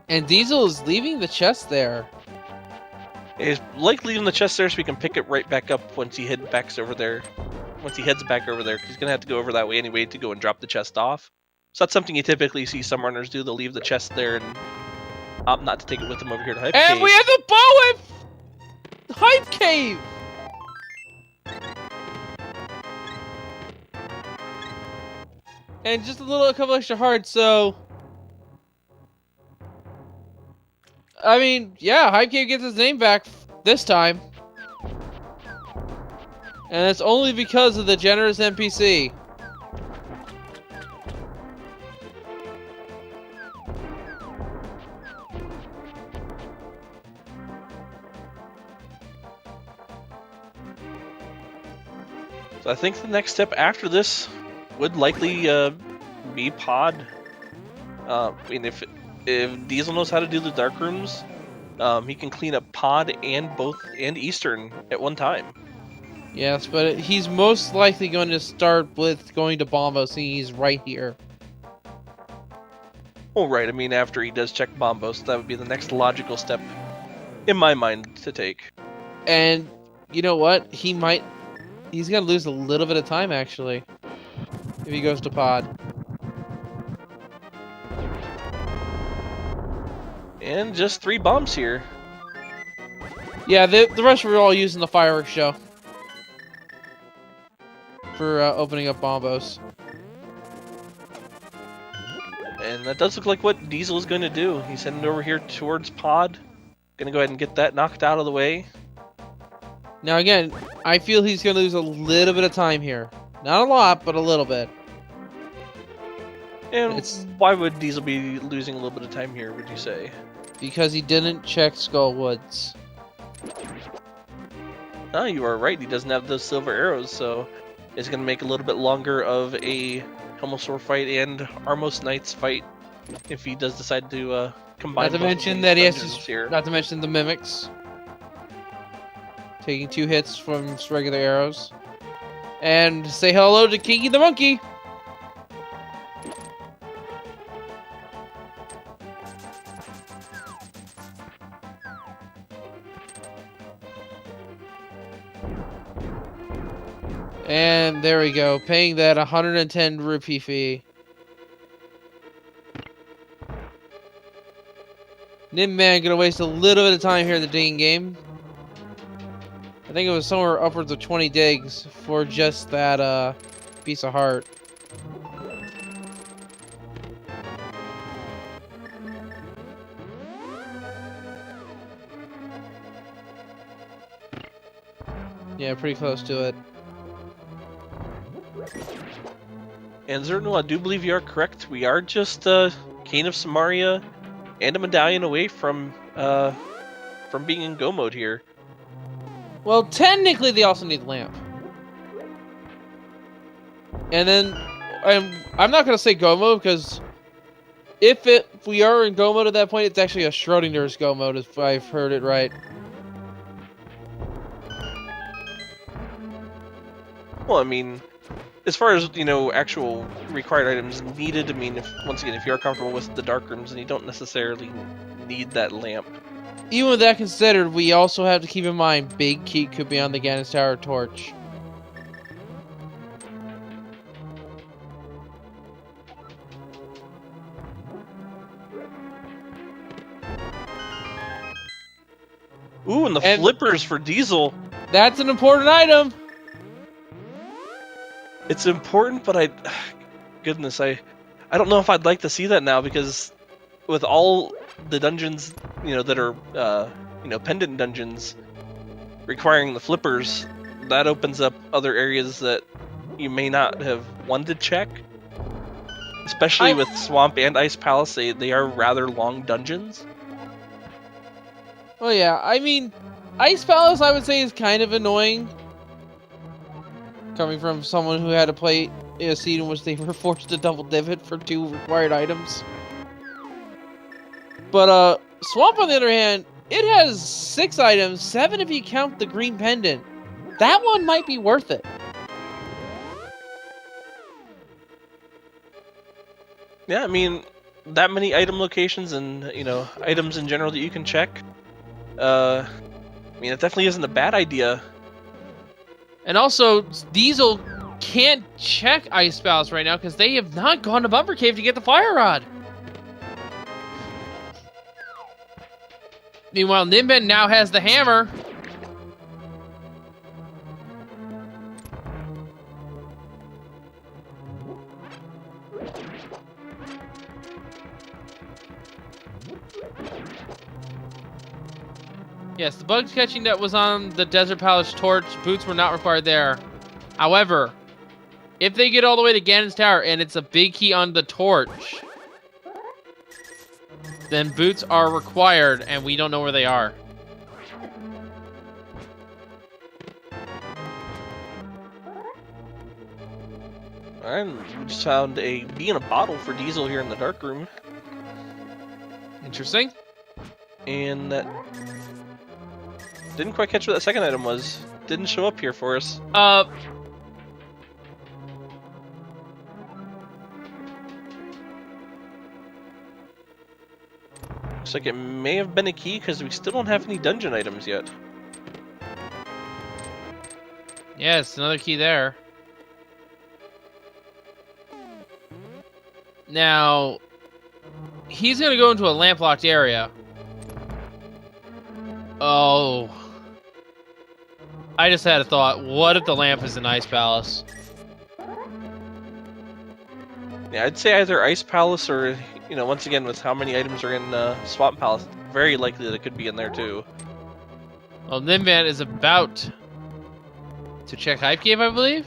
And Diesel is leaving the chest there. He's likely in the chest there, so we can pick it right back up once he heads back over there. Once he heads back over there, 'cause he's gonna have to go over that way anyway to go and drop the chest off. So that's something you typically see some runners do. They'll leave the chest there and opt not to take it with them over here to Hype And Cave. we have the bow at Hype Cave! And just a couple extra hearts, so... I mean, yeah, Hype Cave gets his name back this time. And it's only because of the generous NPC. So I think the next step after this would likely be Pod. I mean, if Diesel knows how to do the dark rooms, he can clean up Pod and Eastern at one time. Yes, but he's most likely going to start with going to Bombo, seeing he's right here. Well, right. I mean, after he does check Bombo, so that would be the next logical step, in my mind, to take. And you know what? He's gonna lose a little bit of time actually, if he goes to Pod. And just 3 bombs here. Yeah, the rest were all using the fireworks show for opening up Bombos. And that does look like what Diesel is going to do. He's heading over here towards Pod. Gonna go ahead and get that knocked out of the way. Now again, I feel he's gonna lose a little bit of time here. Not a lot, but a little bit. And why would Diesel be losing a little bit of time here, would you say? Because he didn't check Skull Woods. Ah, you are right. He doesn't have those silver arrows, so it's going to make a little bit longer of a Helmosaur fight and Armos Knights fight if he does decide to combine. Not to both of mention these that he has dungeons to. here. Not to mention the mimics. Taking 2 hits from regular arrows. And say hello to Kinky the Monkey! And there we go, paying that 110 rupee fee. Ninban gonna waste a little bit of time here in the digging game. I think it was somewhere upwards of 20 digs for just that piece of heart. Yeah, pretty close to it. And Zerno, I do believe you are correct. We are just Cane of Samaria and a medallion away from being in Go mode here. Well, technically they also need lamp. And then, I'm not gonna say Go mode because if we are in Go mode at that point, it's actually a Schrodinger's Go mode, if I've heard it right. Well, I mean, as far as, you know, actual required items needed, I mean, once again, if you are comfortable with the dark rooms, then you don't necessarily need that lamp. Even with that considered, we also have to keep in mind Big Keat could be on the Gannis Tower torch. Ooh, and the flippers for Diesel. That's an important item! It's important, but goodness, I don't know if I'd like to see that now, because with all the dungeons, you know, that are, you know, pendant dungeons requiring the flippers, that opens up other areas that you may not have wanted to check. Especially with Swamp and Ice Palisade, they are rather long dungeons. Well, yeah, I mean, Ice Palace, I would say, is kind of annoying. Coming from someone who had to play in a seed in which they were forced to double divot for 2 required items. But, Swamp, on the other hand, it has 6 items, 7 if you count the green pendant. That one might be worth it. Yeah, I mean, that many item locations and, you know, items in general that you can check. I mean, it definitely isn't a bad idea. And also, Diesel can't check Ice Palace right now because they have not gone to Bumper Cave to get the Fire Rod. Meanwhile, Ninban now has the hammer. Yes, the bug catching that was on the Desert Palace torch, boots were not required there. However, if they get all the way to Ganon's Tower and it's a big key on the torch, then boots are required and we don't know where they are. And we just found a bee in a bottle for Diesel here in the dark room. Interesting. And that didn't quite catch what that second item was. Didn't show up here for us. Looks like it may have been a key because we still don't have any dungeon items yet. Yes, another key there. Now, he's gonna go into a lamp-locked area. Oh. I just had a thought. What if the lamp is in Ice Palace? Yeah, I'd say either Ice Palace or, you know, once again, with how many items are in Swamp Palace, very likely that it could be in there too. Well, Ninban is about to check Hype Cave, I believe?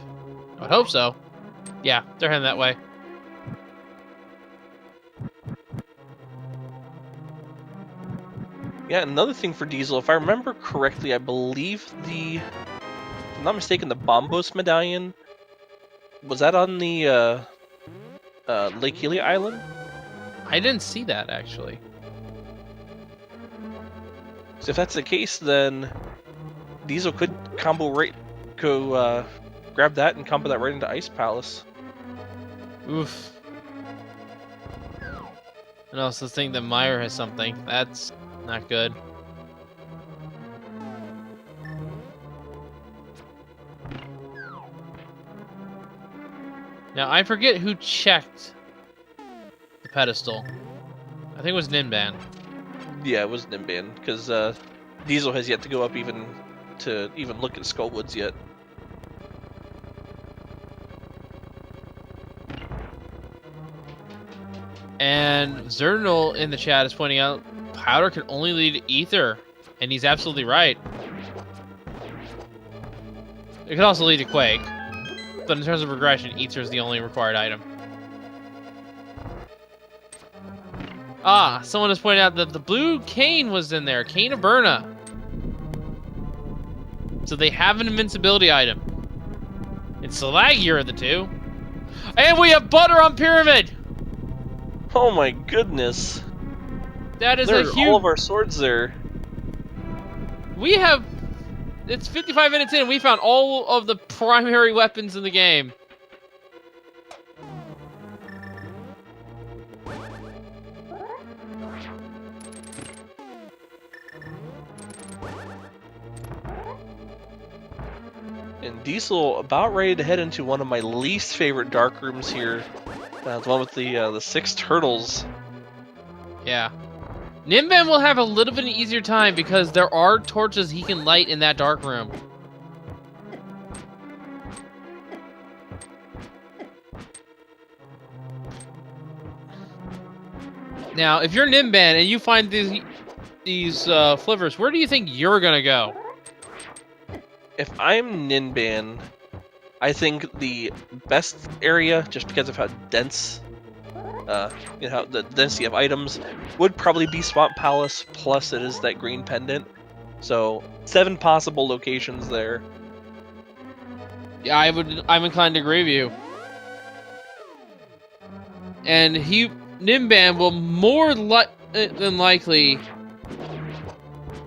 I would hope so. Yeah, they're heading that way. Yeah, another thing for Diesel, if I remember correctly, I believe if I'm not mistaken, the Bombos medallion, was that on the Lake Healy Island? I didn't see that, actually. So if that's the case, then Diesel could go grab that and combo that right into Ice Palace. Oof. And also think that Meyer has something. That's not good. Now, I forget who checked the pedestal. I think it was Ninban. Yeah, it was Ninban, because Diesel has yet to go up even look at Skullwoods yet. And Zernal in the chat is pointing out powder can only lead to ether, and he's absolutely right. It could also lead to Quake, but in terms of progression, ether is the only required item. Ah, someone has pointed out that the blue cane was in there, Cane of Burna. So they have an invincibility item. It's the laggier of the two. And we have butter on Pyramid! Oh my goodness! That is There a are huge... all of our swords there. We have... It's 55 minutes in, we found all of the primary weapons in the game. And Diesel about ready to head into one of my least favorite dark rooms here. The one with the 6 turtles. Yeah. Ninban will have a little bit of an easier time because there are torches he can light in that dark room. Now, if you're Ninban and you find these flivers, where do you think you're gonna go? If I'm Ninban, I think the best area, just because of how dense, the density of items, would probably be Swamp Palace, plus it is that green pendant. So 7 possible locations there. Yeah, I'm inclined to agree with you. And Ninban will more than likely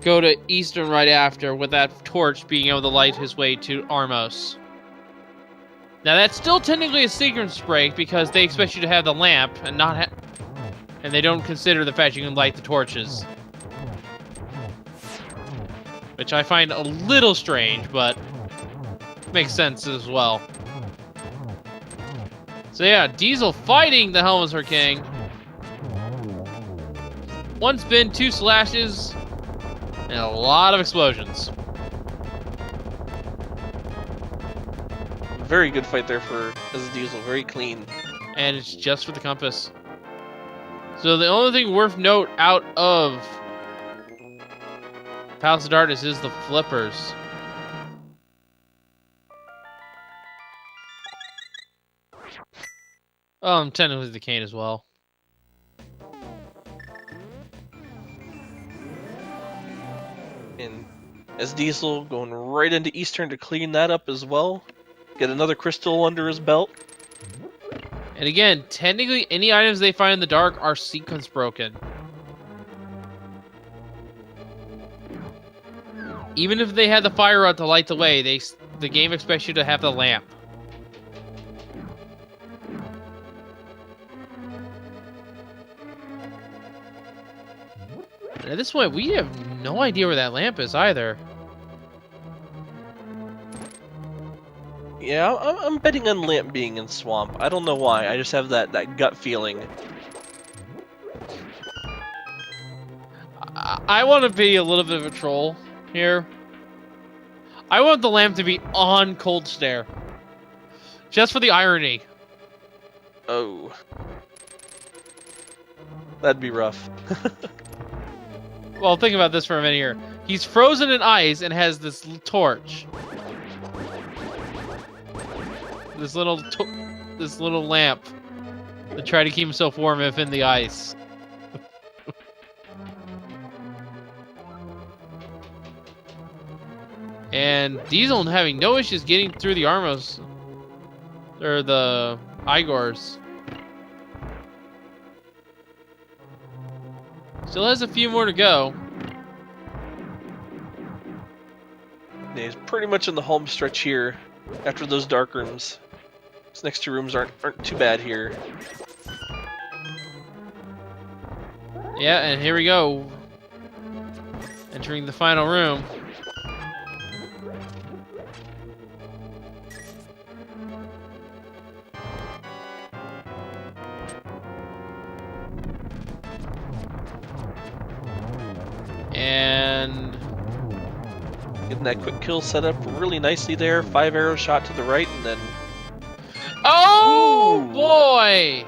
go to Eastern right after, with that torch being able to light his way to Armos. Now that's still technically a sequence break because they expect you to have the lamp and not and they don't consider the fact you can light the torches. Which I find a little strange, but makes sense as well. So yeah, Diesel fighting the Helmsor King. 1 spin, 2 slashes, and a lot of explosions. Very good fight there for SDiezal, very clean. And it's just for the compass. So the only thing worth note out of Palace of Darkness is the flippers. Technically the cane as well. And SDiezal going right into Eastern to clean that up as well. Get another crystal under his belt. And again, technically any items they find in the dark are sequence broken. Even if they had the fire rod to light the way, the game expects you to have the lamp. And at this point, we have no idea where that lamp is either. Yeah, I'm betting on Lamp being in Swamp. I don't know why, I just have that gut feeling. I want to be a little bit of a troll here. I want the lamp to be on Cold Stare. Just for the irony. Oh. That'd be rough. Well, think about this for a minute here. He's frozen in ice and has this torch. This little lamp to try to keep himself warm if in the ice. And Diesel having no issues getting through the Armos or the Igors. Still has a few more to go. Yeah, he's pretty much in the home stretch here after those dark rooms. These next 2 rooms aren't too bad here. Yeah, and here we go. Entering the final room. And Getting that quick kill set up really nicely there. 5 arrow shot to the right, and then... oh Ooh. boy!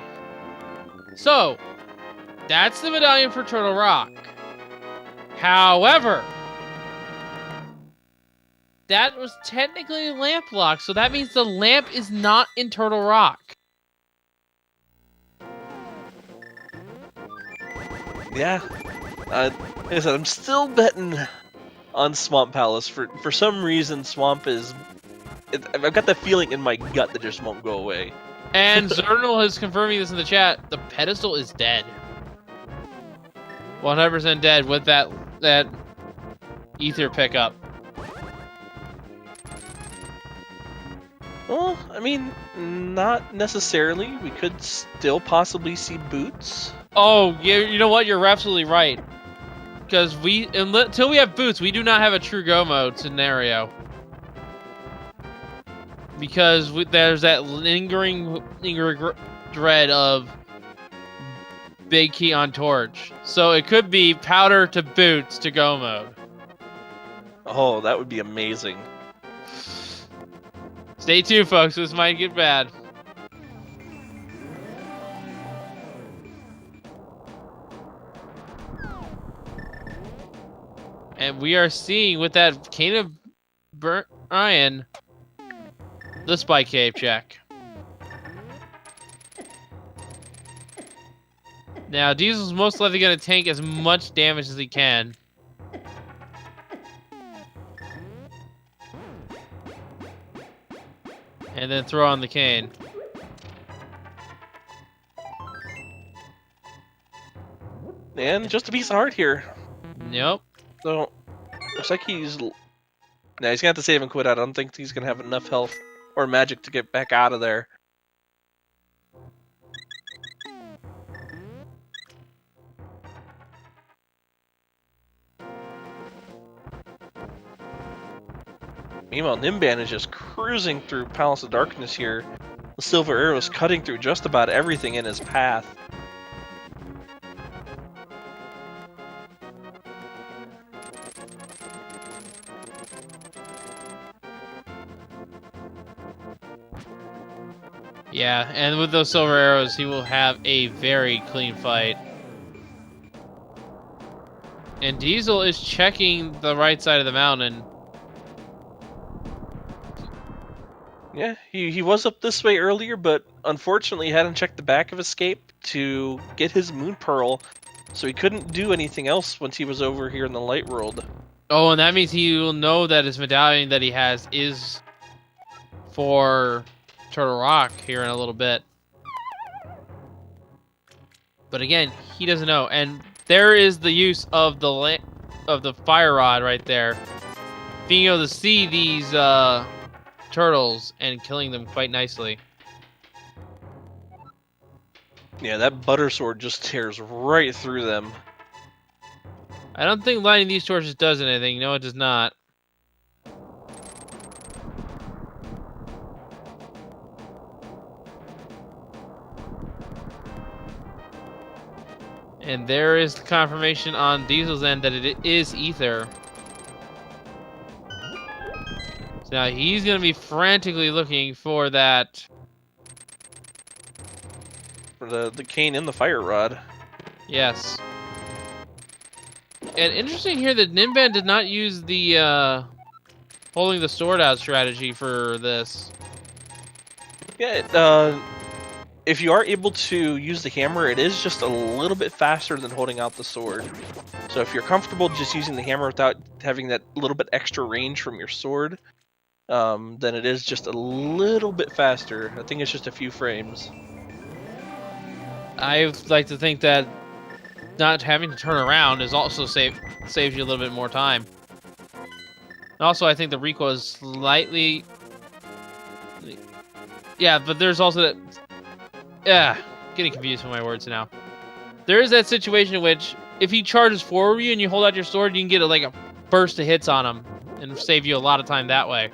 So, that's the medallion for Turtle Rock. However, that was technically a lamp lock, so that means the lamp is not in Turtle Rock. Yeah. Like I said, I'm still betting on Swamp Palace. For some reason, Swamp is... I've got that feeling in my gut that just won't go away. And Zernal is confirming this in the chat. The pedestal is dead. 100% dead with that ether pickup. Well, I mean, not necessarily. We could still possibly see boots. Oh, yeah, you know what? You're absolutely right. Because until we have boots, we do not have a true go mode scenario. Because there's that lingering dread of big key on torch. So it could be powder to boots to go mode. Oh, that would be amazing. Stay tuned, folks. This might get bad. And we are seeing with that Cane of Brian the Spike Cave check. Now, Diesel's most likely going to tank as much damage as he can. And then throw on the cane. And just a piece of heart here. Nope. So, looks like he's... Nah, he's gonna have to save and quit out. I don't think he's gonna have enough health or magic to get back out of there. Meanwhile, Ninban is just cruising through Palace of Darkness here. The silver arrows cutting through just about everything in his path. Yeah, and with those silver arrows, he will have a very clean fight. And Diesel is checking the right side of the mountain. Yeah, he was up this way earlier, but unfortunately hadn't checked the back of Escape to get his Moon Pearl, so he couldn't do anything else once he was over here in the Light World. Oh, and that means he will know that his medallion that he has is for Turtle Rock here in a little bit. But again, he doesn't know. And there is the use of the fire rod right there. Being able to see these turtles and killing them quite nicely. Yeah, that butter sword just tears right through them. I don't think lighting these torches does anything. No, it does not. And there is the confirmation on Diesel's end that it is ether. So now he's going to be frantically looking for that. For the cane and the fire rod. Yes. And interesting here that Ninban did not use the holding the sword out strategy for this. Yeah, if you are able to use the hammer, it is just a little bit faster than holding out the sword. So if you're comfortable just using the hammer without having that little bit extra range from your sword, then it is just a little bit faster. I think it's just a few frames. I like to think that not having to turn around is also saves you a little bit more time. And also, I think the recoil is slightly... Yeah, but there's also that... Yeah, getting confused with my words now. There is that situation in which if he charges forward you and you hold out your sword, you can get like a burst of hits on him and save you a lot of time that way.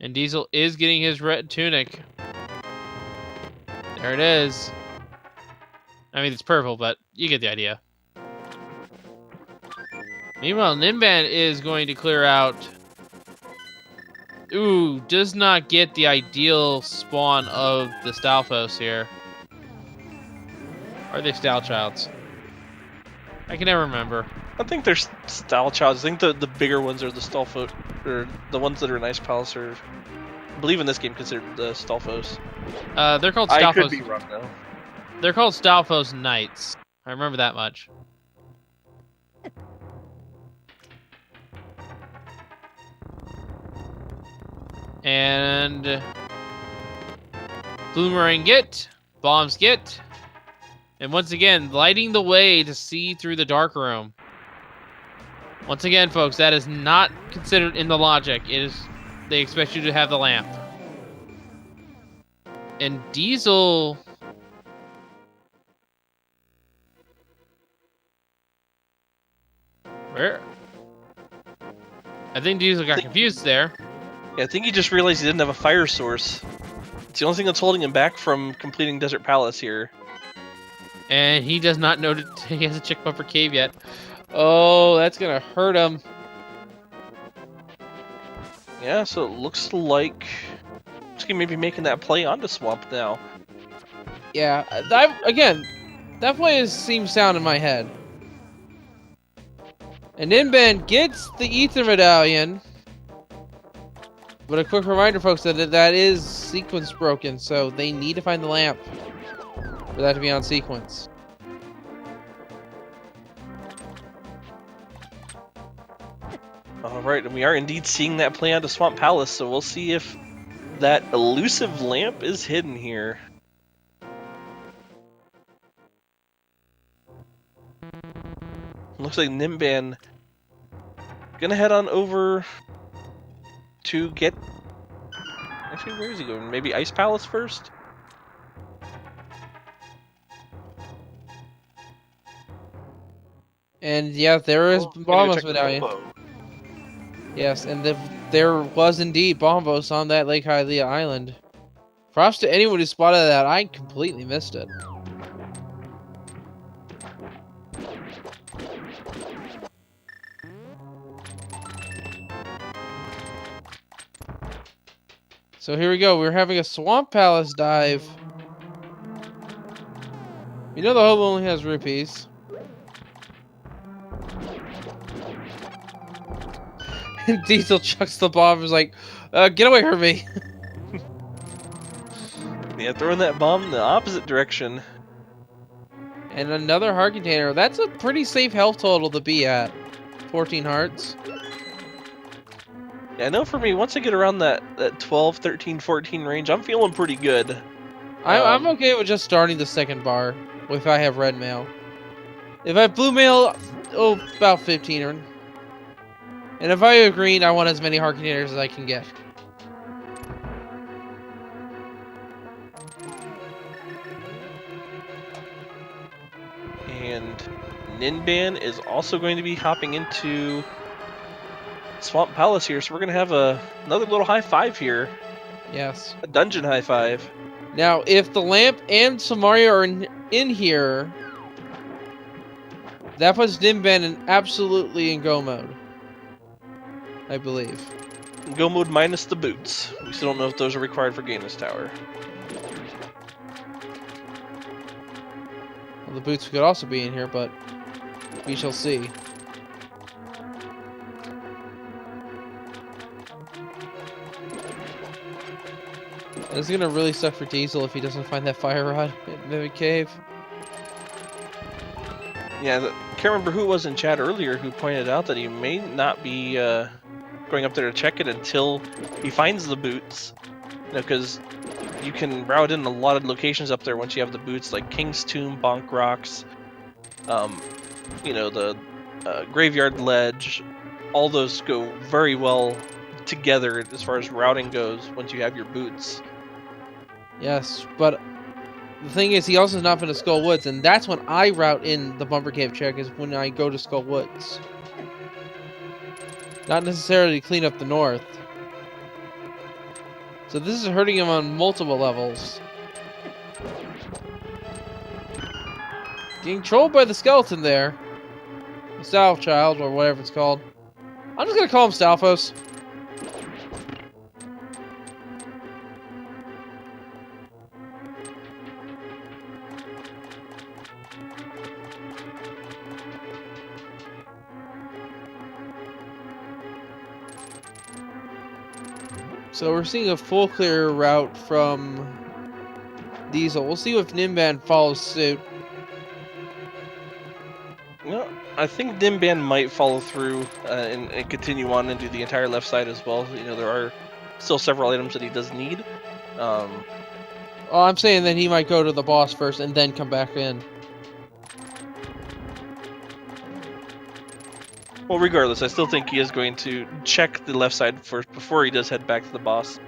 And Diesel is getting his red tunic. There it is. I mean, it's purple, but you get the idea. Meanwhile, Ninban is going to clear out... Ooh, does not get the ideal spawn of the Stalfos here. Or are they Stalchilds? I can never remember. I think they're Stalchilds. I think the bigger ones are the Stalfos, or the ones that are in Ice Palace are, I believe in this game, considered the Stalfos. They're called Stalfos. I could be wrong though. They're called Stalfos Knights. I remember that much. And Boomerang get, bombs get, and once again lighting the way to see through the dark room. Once again, folks, that is not considered in the logic. It is, they expect you to have the lamp. And Diesel... Where? I think Diesel got confused there. Yeah, I think he just realized he didn't have a fire source. It's the only thing that's holding him back from completing Desert Palace here. And he does not know that he hasn't checked Buffer Cave yet. Oh, that's gonna hurt him. Yeah, so it looks like he's gonna maybe making that play onto Swamp now. Yeah, again, that play seems sound in my head. And Ninban gets the Ether Medallion. But a quick reminder, folks, that that is sequence broken, so they need to find the lamp for that to be on sequence. All right, and we are indeed seeing that play out of Swamp Palace, so we'll see if that elusive lamp is hidden here. Looks like Ninban gonna head on over to get... Actually, where is he going? Maybe Ice Palace first? And yeah, there is Gonna go Bombos check the medallion. Bobo. Yes, and there was indeed Bombos on that Lake Hylia island. Props to anyone who spotted that. I completely missed it. So here we go. We're having a Swamp Palace dive. You know the hobo only has rupees. And Diesel chucks the bomb. Is like, get away from me. Yeah, throwing that bomb in the opposite direction. And another heart container. That's a pretty safe health total to be at. 14 hearts. Yeah, I know for me, once I get around that 12, 13, 14 range, I'm feeling pretty good. I'm okay with just starting the second bar if I have red mail. If I have blue mail, oh, about 15. And if I have green, I want as many heart containers as I can get. And Ninban is also going to be hopping into Swamp Palace here, so we're going to have another little high five here. Yes. A dungeon high five. Now, if the lamp and Samaria are in here, that puts Ninban absolutely in go mode. I believe. Go mode minus the boots. We still don't know if those are required for Gainus Tower. Well, the boots could also be in here, but we shall see. It's gonna really suck for Diesel if he doesn't find that fire rod in the cave. Yeah, I can't remember who it was in chat earlier who pointed out that he may not be going up there to check it until he finds the boots. You know, because you can route in a lot of locations up there once you have the boots, like King's Tomb, Bonk Rocks, you know, the Graveyard Ledge. All those go very well together as far as routing goes once you have your boots. Yes, but the thing is, he also has not been to Skull Woods, and that's when I route in the Bumper Cave check, is when I go to Skull Woods. Not necessarily to clean up the north. So this is hurting him on multiple levels. Getting trolled by the skeleton there. The Style Child, or whatever it's called. I'm just gonna call him Stalfos. So we're seeing a full clear route from Diesel. We'll see if Ninban follows suit. Well, I think Ninban might follow through and continue on and do the entire left side as well. You know, there are still several items that he does need. Oh, I'm saying that he might go to the boss first and then come back in. Well, regardless, I still think he is going to check the left side first before he does head back to the boss.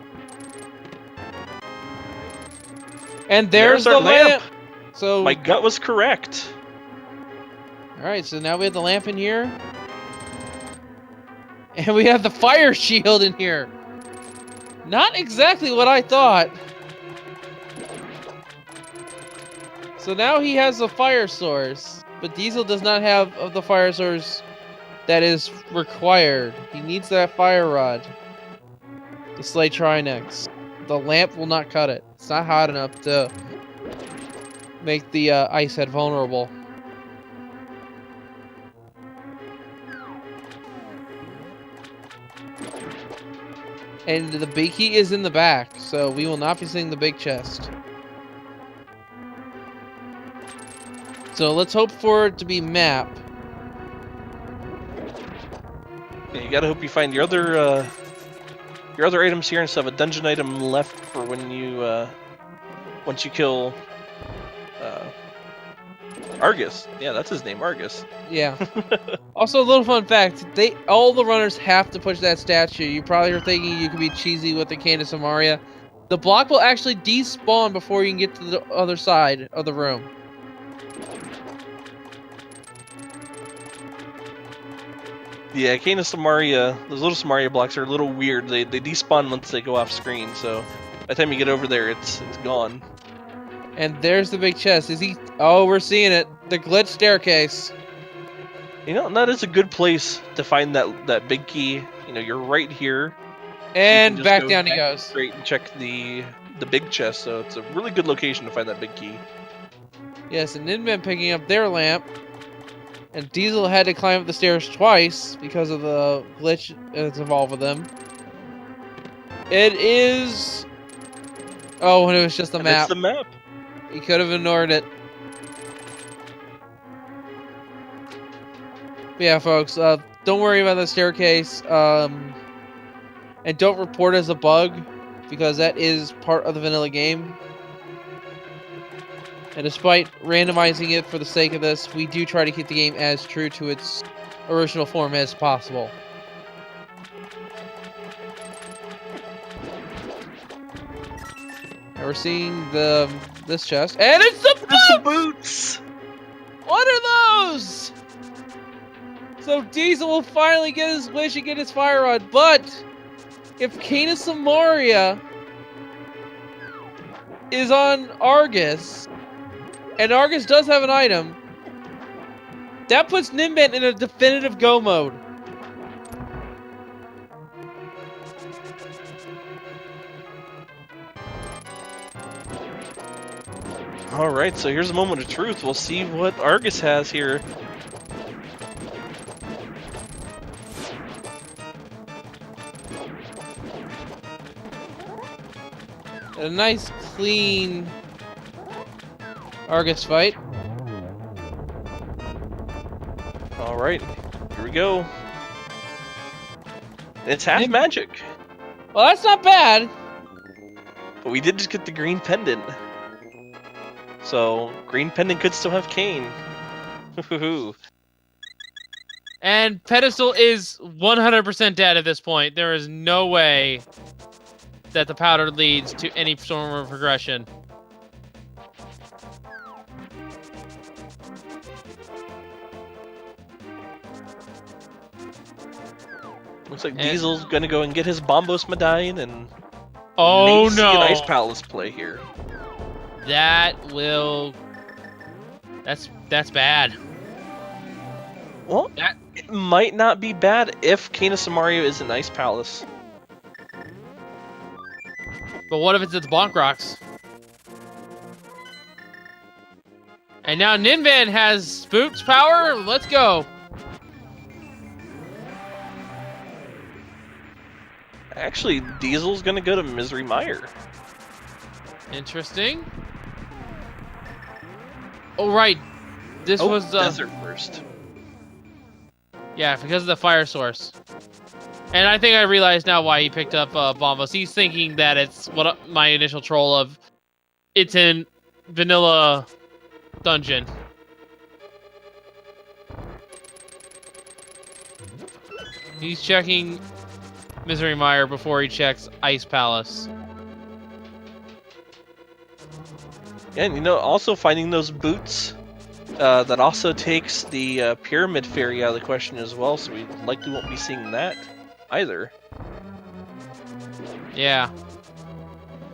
And there's the our lamp! So, My gut was correct. alright, so now we have the lamp in here. And we have the fire shield in here. Not exactly what I thought. So now he has a fire source. But Diesel does not have the fire source that is required. He needs that fire rod to slay Trinex. The lamp will not cut it. It's not hot enough to make the ice head vulnerable. And the big key is in the back, so we will not be seeing the big chest. So let's hope for it to be map. Yeah, you gotta hope you find your other items here and still have a dungeon item left for when you once you kill Argus. Yeah, that's his name, Argus. Yeah. Also, a little fun fact: all the runners have to push that statue. You probably are thinking you could be cheesy with the Candace Amaria. The block will actually despawn before you can get to the other side of the room. Yeah, Canis Samaria, those little Samaria blocks are a little weird. They despawn once they go off screen, so by the time you get over there, it's gone. And there's the big chest. Is he? Oh, we're seeing it. The glitch staircase. You know, and that is a good place to find that big key. You know, you're right here. And just back go down he back goes. Straight and check the big chest, so it's a really good location to find that big key. Yes, and Ninban picking up their lamp. And Diesel had to climb up the stairs twice because of the glitch that's involved with them. It is... Oh, and it was just the map. It's the map. He could have ignored it. But yeah, folks, don't worry about the staircase. And don't report as a bug, because that is part of the vanilla game. And despite randomizing it for the sake of this, we do try to keep the game as true to its original form as possible. And we're seeing this chest, and it's the boots! The boots! What are those? So Diesel will finally get his wish and get his fire rod, but if Canis Samaria is on Argus, and Argus does have an item, that puts Ninban in a definitive go mode. Alright, so here's a moment of truth. We'll see what Argus has here. A nice, clean Argus fight. Alright, here we go. It's half magic. Well, that's not bad. But we did just get the green pendant. So, green pendant could still have Kane. Woohoo. And Pedestal is 100% dead at this point. There is no way that the powder leads to any form of progression. Looks like Diesel's gonna go and get his Bombos medallion and Oh maybe see an no! Ice Palace play here. That will... That's bad. Well, it might not be bad if Canis Samaria is an Ice Palace. But what if it's at the Bonk Rocks? And now Ninban has Spook's power. Let's go. Actually, Diesel's gonna go to Misery Mire. Interesting. Oh, right. This was the... Desert first. Yeah, because of the fire source. And I think I realize now why he picked up Bombos. He's thinking that it's what my initial troll of... It's in vanilla dungeon. He's checking Misery Mire before he checks Ice Palace. Yeah, and you know, also finding those boots, that also takes the Pyramid Fairy out of the question as well, so we likely won't be seeing that either. Yeah.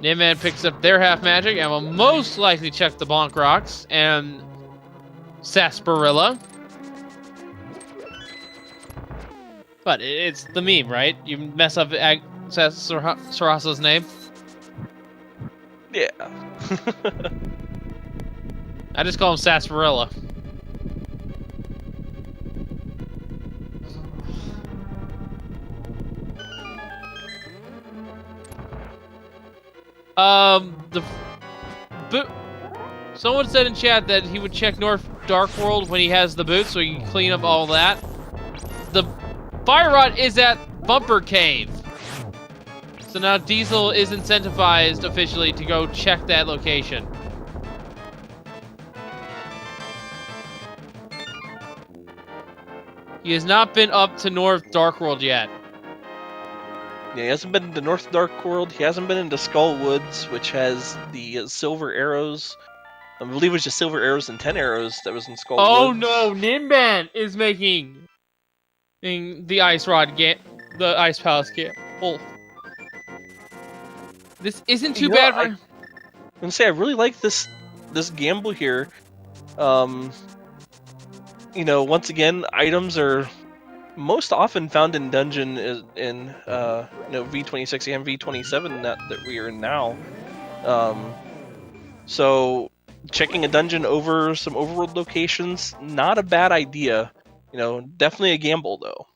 Ninban picks up their half magic and will most likely check the Bonk Rocks and Sarsaparilla. But it's the meme, right? You mess up Sarasa's name. Yeah. I just call him Sarsaparilla. The boot. Someone said in chat that he would check North Dark World when he has the boot, so he can clean up all that. The fire rod is at Bumper Cave. So now Diesel is incentivized officially to go check that location. He has not been up to North Dark World yet. Yeah, he hasn't been to North Dark World. He hasn't been into Skull Woods, which has the silver arrows. I believe it was just silver arrows and 10 arrows that was in Skull Woods. Oh no, Ninban is making the ice rod the ice palace game. Oh. This isn't too bad for... I'm gonna say I really like this gamble here. You know, once again, items are most often found in dungeon in V26 and V27 that we are in now. So checking a dungeon over some overworld locations, not a bad idea. You know, definitely a gamble though.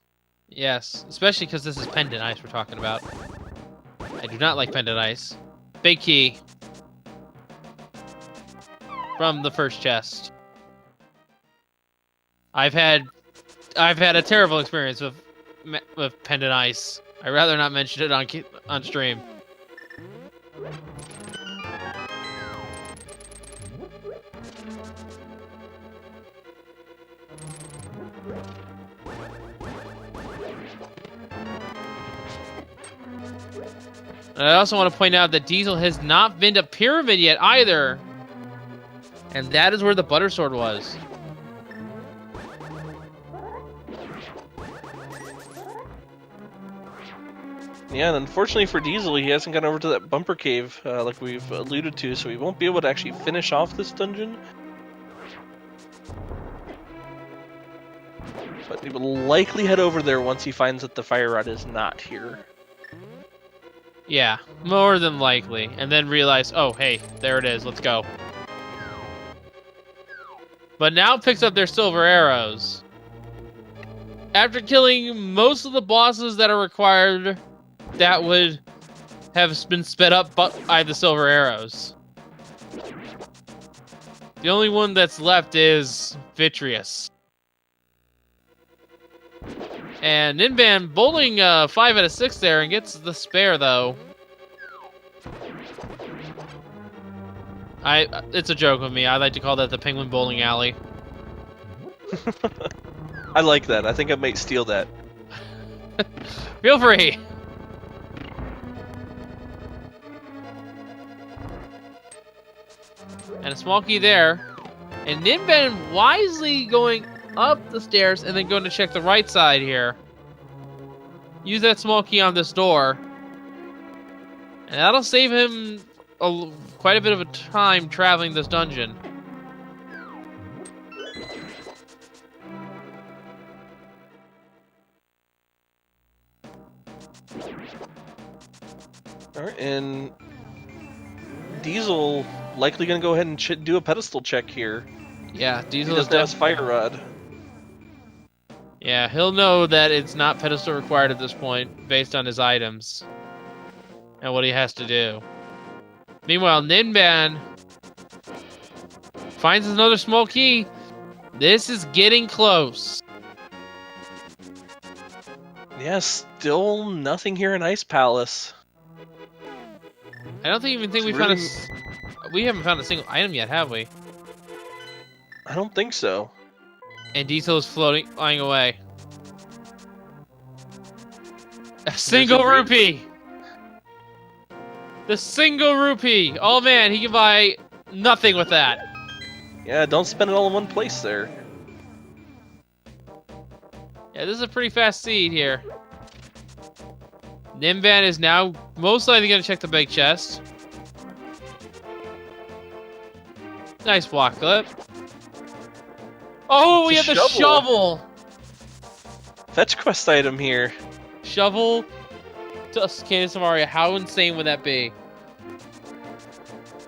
Yes, especially because this is pendant ice we're talking about. I do not like pendant ice. Big key from the first chest. I've had a terrible experience with pendant ice. I'd rather not mention it on stream. And I also want to point out that Diesel has not been to Pyramid yet either. And that is where the Butter Sword was. Yeah, and unfortunately for Diesel, he hasn't gone over to that Bumper Cave like we've alluded to, so he won't be able to actually finish off this dungeon. But he will likely head over there once he finds that the fire rod is not here. Yeah, more than likely. And then realize, oh, hey, there it is, let's go. But now picks up their silver arrows. After killing most of the bosses that are required, that would have been sped up by the silver arrows. The only one that's left is Vitreous. And Ninban bowling 5 out of 6 there and gets the spare though. It's a joke with me. I like to call that the Penguin Bowling Alley. I like that. I think I might steal that. Feel free. And a small key there. And Ninban wisely going up the stairs and then going to check the right side here. Use that small key on this door. And that'll save him quite a bit of a time traveling this dungeon. Alright, and Diesel likely going to go ahead and do a pedestal check here. Yeah, Diesel He doesn't have his fire rod. Yeah, he'll know that it's not pedestal required at this point, based on his items. And what he has to do. Meanwhile, Ninban finds another small key. This is getting close. Yeah, still nothing here in Ice Palace. I don't even think we found we haven't found a single item yet, have we? I don't think so. And Diesel is flying away. A single rupee! The single rupee! Oh man, he can buy nothing with that. Yeah, don't spend it all in one place there. Yeah, this is a pretty fast seed here. Ninban is now most likely going to check the big chest. Nice block clip. Oh, we have the shovel! Fetch quest item here. Shovel to Candace Maria. How insane would that be?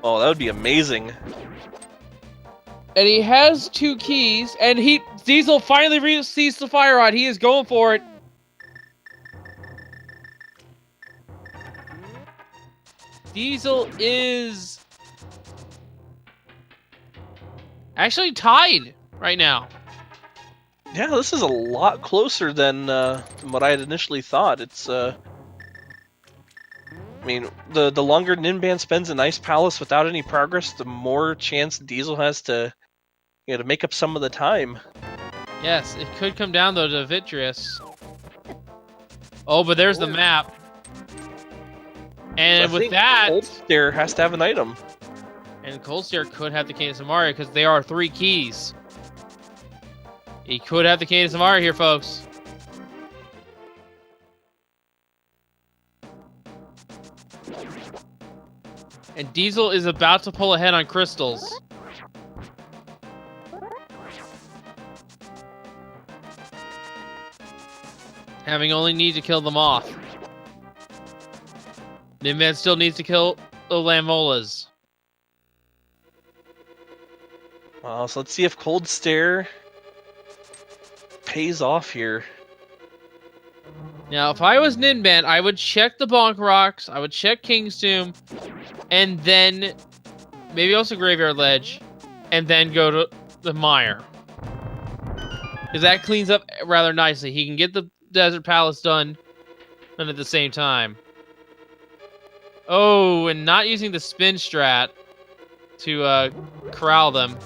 Oh, that would be amazing. And he has 2 keys, and Diesel finally sees the fire rod. He is going for it. Diesel is actually tied right now. Yeah, this is a lot closer than what I had initially thought. It's I mean, the longer Ninban spends in Ice Palace without any progress, the more chance Diesel has to, to make up some of the time. Yes, it could come down though to Vitreous. Oh, but there's the map. And So I with think that, Cold Stare has to have an item. and Cold Stare could have the Cadence of Mario because they are 3 keys. He could have the Cadence of Mario here, folks. And Diesel is about to pull ahead on crystals. Having only need to kill them off. Ninban still needs to kill the Lamolas. So let's see if Cold Stare pays off here. Now, if I was Ninban, I would check the Bonk Rocks, I would check King's Tomb, and then maybe also Graveyard Ledge, and then go to the Mire. Because that cleans up rather nicely. He can get the Desert Palace done and at the same time. Oh, and not using the spin strat to corral them.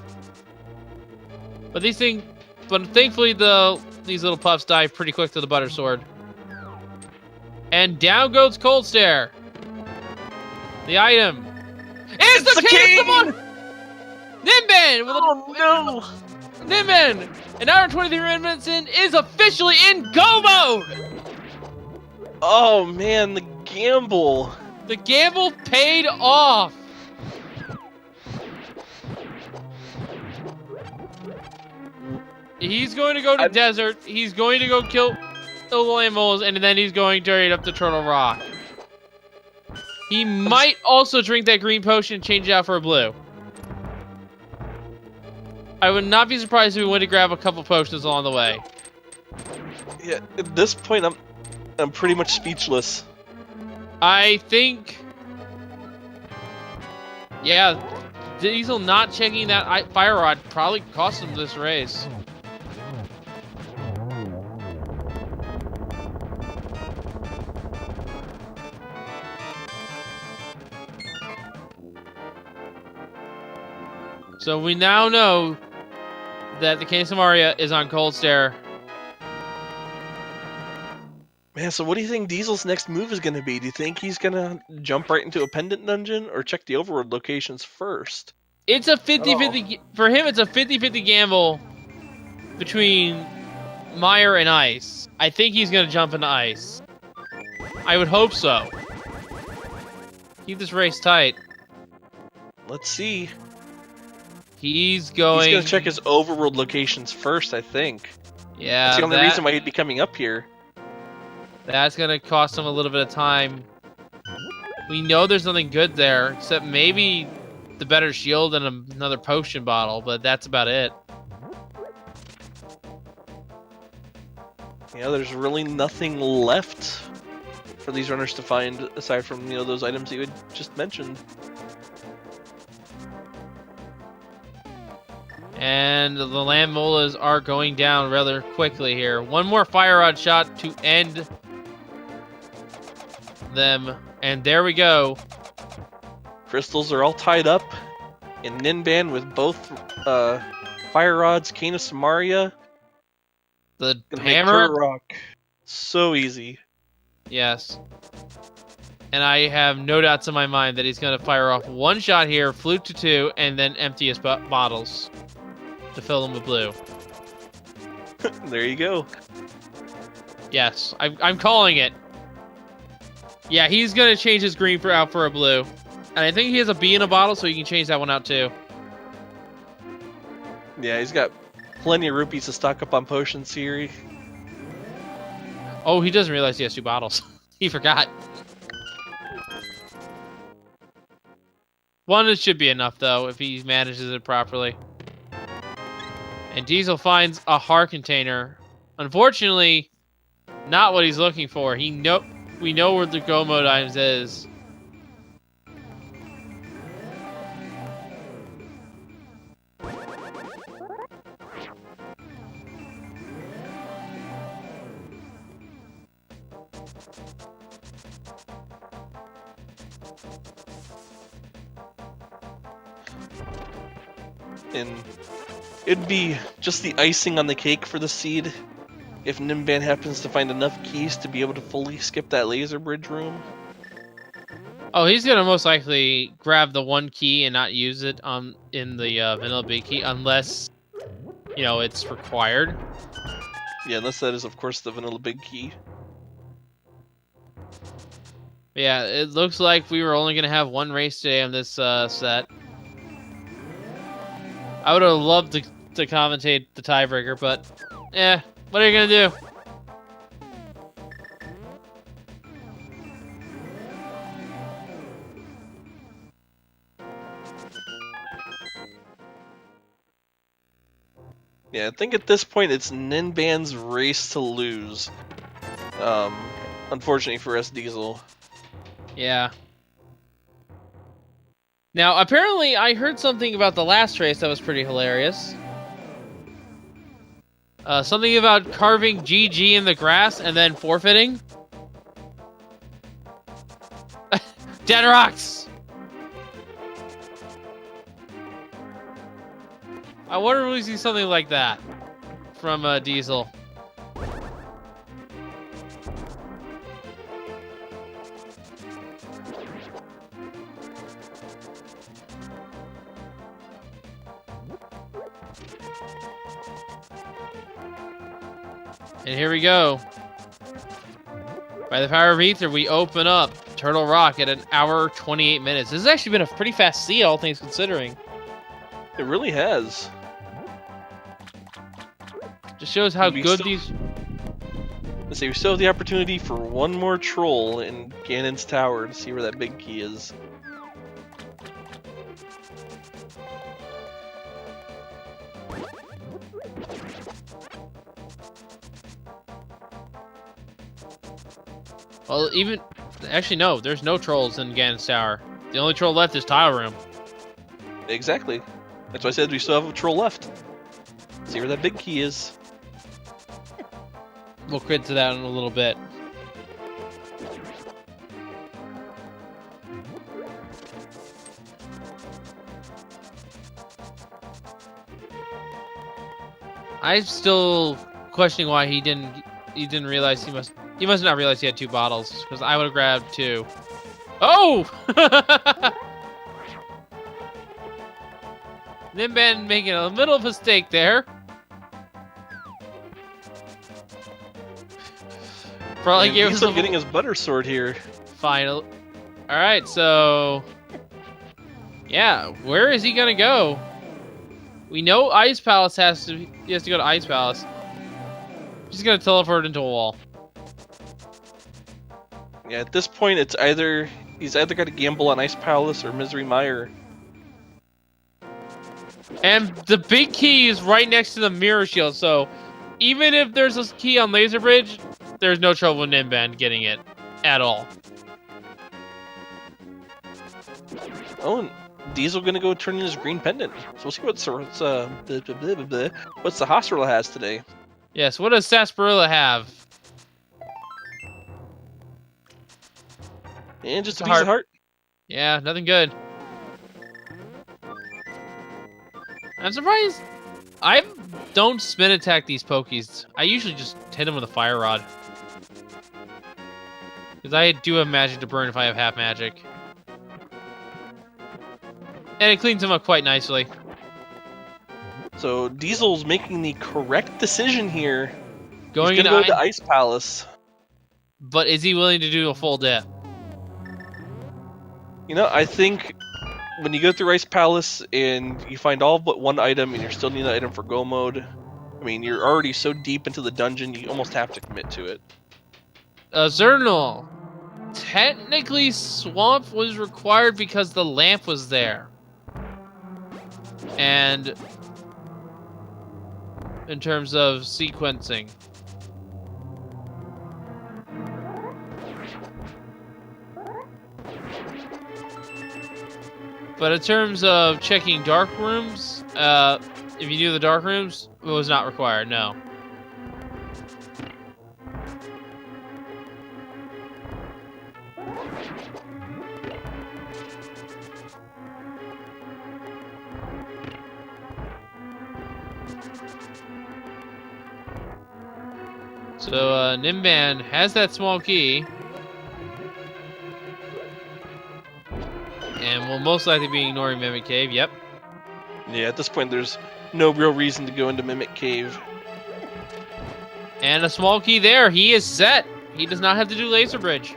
But thankfully these little puffs die pretty quick to the Butter Sword. And down goes Cold Stare. The item is the King! Ninban! No! Ninban! An hour and 23 minutes in is officially in go mode! Oh man, the gamble. The gamble paid off! He's going to go to Desert, he's going to go kill the Lamolas, and then he's going to raid up the Turtle Rock. He might also drink that green potion and change it out for a blue. I would not be surprised if we went to grab a couple potions along the way. Yeah, at this point, I'm pretty much speechless. I think... Yeah, Diesel not checking that Fire Rod probably cost him this race. So we now know that the Cadence of Mario is on Cold Stare. Man, so what do you think Diesel's next move is going to be? Do you think he's going to jump right into a pendant dungeon or check the overworld locations first? It's a 50-50... For him, it's a 50-50 gamble between Mire and Ice. I think he's going to jump into Ice. I would hope so. Keep this race tight. Let's see. He's going to check his overworld locations first, I think. Yeah, that's the only reason why he'd be coming up here. That's going to cost him a little bit of time. We know there's nothing good there, except maybe the better shield and another potion bottle, but that's about it. Yeah, there's really nothing left for these runners to find, aside from, those items you had just mentioned. And the Lamolas are going down rather quickly here. One more Fire Rod shot to end them. And there we go. Crystals are all tied up. And Ninban with both Fire Rods, Cane Samaria. The Gonna hammer. make rock so easy. Yes. And I have no doubts in my mind that he's going to fire off one shot here, flute to 2, and then empty his bottles to fill them with blue. There you go. Yes, I'm calling it. Yeah, he's going to change his green out for a blue. And I think he has a bee in a bottle, so he can change that one out too. Yeah, he's got plenty of rupees to stock up on potions here. Oh, he doesn't realize he has 2 bottles. He forgot. One should be enough, though, if he manages it properly. And Diesel finds a heart container. Unfortunately, not what he's looking for. We know where the go mode items is. And it'd be just the icing on the cake for the seed if Ninban happens to find enough keys to be able to fully skip that laser bridge room. Oh, he's gonna most likely grab the one key and not use it in the vanilla big key unless, you know, it's required. Yeah, unless that is, of course, the vanilla big key. Yeah, it looks like we were only gonna have one race today on this set. I would have loved to commentate the tiebreaker, but what are you gonna do? Yeah, I think at this point it's Ninban's race to lose. Unfortunately for SDiezal. Yeah. Now, apparently, I heard something about the last race that was pretty hilarious. Something about carving GG in the grass and then forfeiting. Dead rocks! I wonder if we see something like that from Diesel. And here we go. By the power of Ether, we open up Turtle Rock at 1:28. This has actually been a pretty fast seed, all things considering. It really has. Just shows how good these... Let's see, we still have the opportunity for one more troll in Ganon's tower to see where that big key is. Well, even... Actually, no. There's no trolls in Ganon's tower. The only troll left is Tile Room. Exactly. That's why I said we still have a troll left. See where that big key is. We'll get to that in a little bit. I'm still questioning why he didn't realize he must not realize he had 2 bottles, because I would have grabbed 2. Oh! Ninban making a little mistake there. Probably gave himself getting his butter sword here. Final. All right, so yeah, where is he gonna go? We know Ice Palace he has to go to Ice Palace. He's gonna teleport into a wall. Yeah, at this point, he's either got to gamble on Ice Palace or Misery Mire. And the big key is right next to the mirror shield, so even if there's a key on Laser Bridge, there's no trouble with Ninban getting it at all. Oh, and Diesel gonna go turn in his green pendant. So we'll see what the hospital has today. Yes, what does Sarsaparilla have? And just a piece of heart. Yeah, nothing good. I'm surprised. I don't spin attack these Pokies. I usually just hit them with a fire rod. Because I do have magic to burn if I have half magic. And it cleans them up quite nicely. So Diesel's making the correct decision here. Going He's gonna go to Ice Palace. But is he willing to do a full dip? You know, I think when you go through Ice Palace and you find all but one item and you're still needing an item for Go Mode, I mean, you're already so deep into the dungeon, you almost have to commit to it. Zernal. Technically, Swamp was required because the lamp was there. And in terms of sequencing. But in terms of checking dark rooms, if you knew the dark rooms, it was not required, no. So Ninban has that small key. And will most likely be ignoring Mimic Cave, yep. Yeah, at this point, there's no real reason to go into Mimic Cave. And a small key there. He is set. He does not have to do Laser Bridge.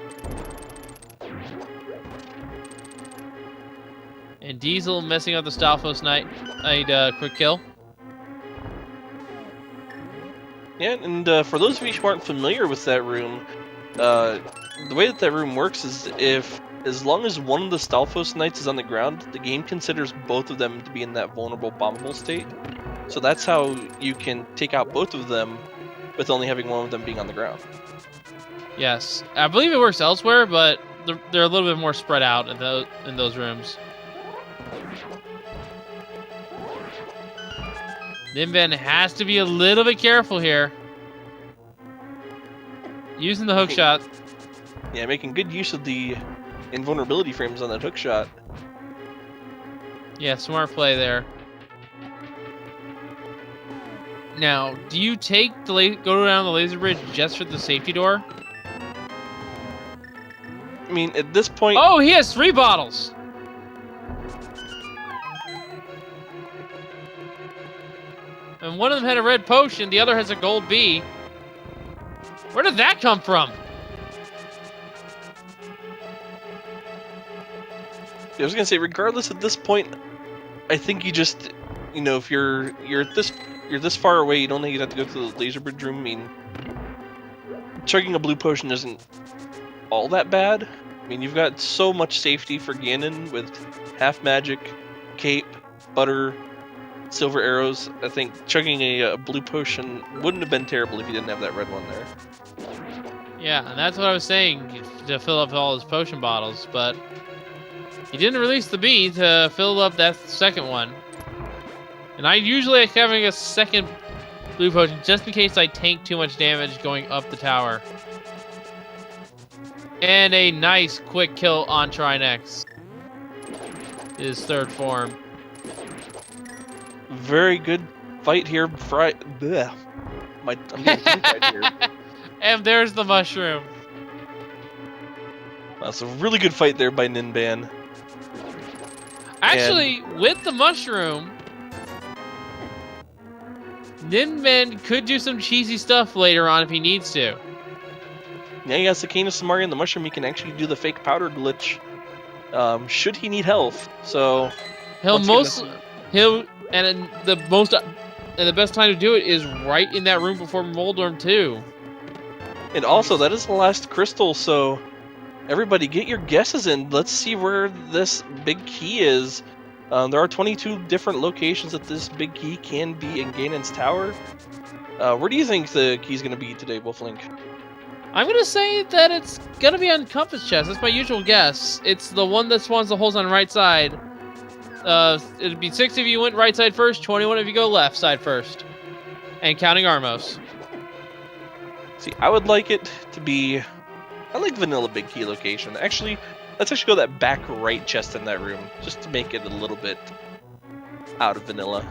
And Diesel messing up the Stalfos Knight. Quick kill. Yeah, and for those of you who aren't familiar with that room, the way that room works is as long as one of the Stalfos Knights is on the ground, the game considers both of them to be in that vulnerable, bombable state. So that's how you can take out both of them with only having one of them being on the ground. Yes. I believe it works elsewhere, but they're a little bit more spread out in those rooms. Ninban has to be a little bit careful here. Using the hook shot. Yeah, making good use of the invulnerability frames on that hook shot. Yeah, smart play there. Now, do you go down the laser bridge just for the safety door? I mean, at this point... Oh, he has 3 bottles! And one of them had a red potion, the other has a gold bee. Where did that come from? I was gonna say, regardless at this point, I think you just, if you're this far away, you don't think you'd have to go to the laser bridge room. I mean, chugging a blue potion isn't all that bad. I mean, you've got so much safety for Ganon with half magic, cape, butter, silver arrows. I think chugging a blue potion wouldn't have been terrible if you didn't have that red one there. Yeah, and that's what I was saying, to fill up all his potion bottles, but he didn't release the bee to fill up that second one. And I usually like having a second blue potion just in case I tank too much damage going up the tower. And a nice quick kill on Trinex. His third form. Very good fight here. I'm getting tongue-tied here. And there's the mushroom. That's a really good fight there by Ninban. Actually, with the mushroom, Ninban could do some cheesy stuff later on if he needs to. Yeah, he has the Cane of Samari and the mushroom. He can actually do the fake powder glitch. Should he need health? So And the best time to do it is right in that room before Moldorm 2. And also, that is the last crystal, so everybody get your guesses in. Let's see where this big key is. There are 22 different locations that this big key can be in Ganon's tower. Where do you think the key's going to be today, Wolflink? I'm going to say that it's going to be on Compass Chest. That's my usual guess. It's the one that spawns the holes on the right side. It'd be 6 if you went right side first, 21 if you go left side first. And counting Armos. See, I would like it to be... I like vanilla big key location. Actually, let's actually go that back right chest in that room, just to make it a little bit out of vanilla.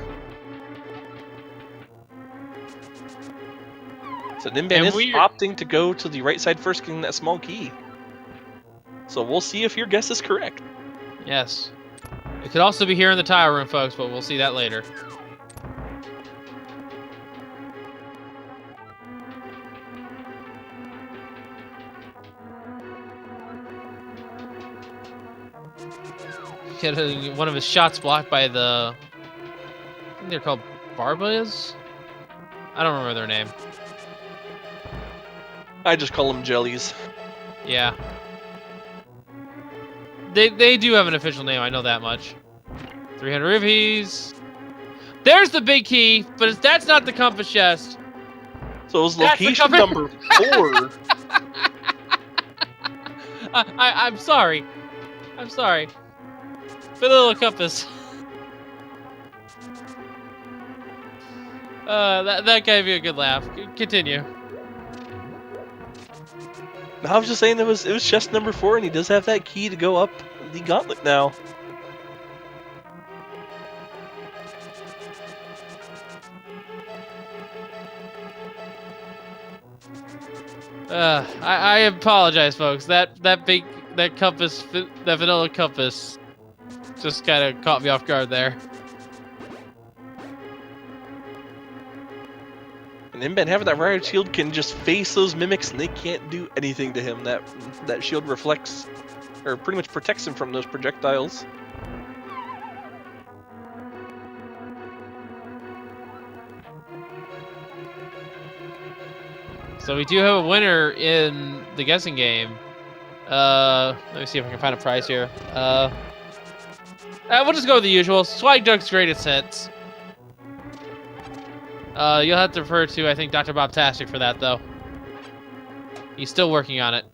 So Ninban is opting to go to the right side first, getting that small key. So we'll see if your guess is correct. Yes. It could also be here in the tile room, folks, but we'll see that later. Get one of his shots blocked by the... I think they're called Barbas? I don't remember their name. I just call them jellies. Yeah. They do have an official name, I know that much. 300 rupees. There's the big key, but that's not the compass chest. So it was location number 4. I'm sorry. I'm sorry. For the little compass. That gave you a good laugh. Continue. I was just saying it was chest number 4, and he does have that key to go up the gauntlet now. I apologize, folks. That compass, that vanilla compass, just kind of caught me off guard there. And Ninban having that riot shield can just face those mimics, and they can't do anything to him. That shield reflects, or pretty much protects him from those projectiles. So we do have a winner in the guessing game. Let me see if I can find a prize here. We'll just go with the usual. Swag Jug's greatest hits. You'll have to refer to, I think, Dr. Bob-tastic for that, though. He's still working on it.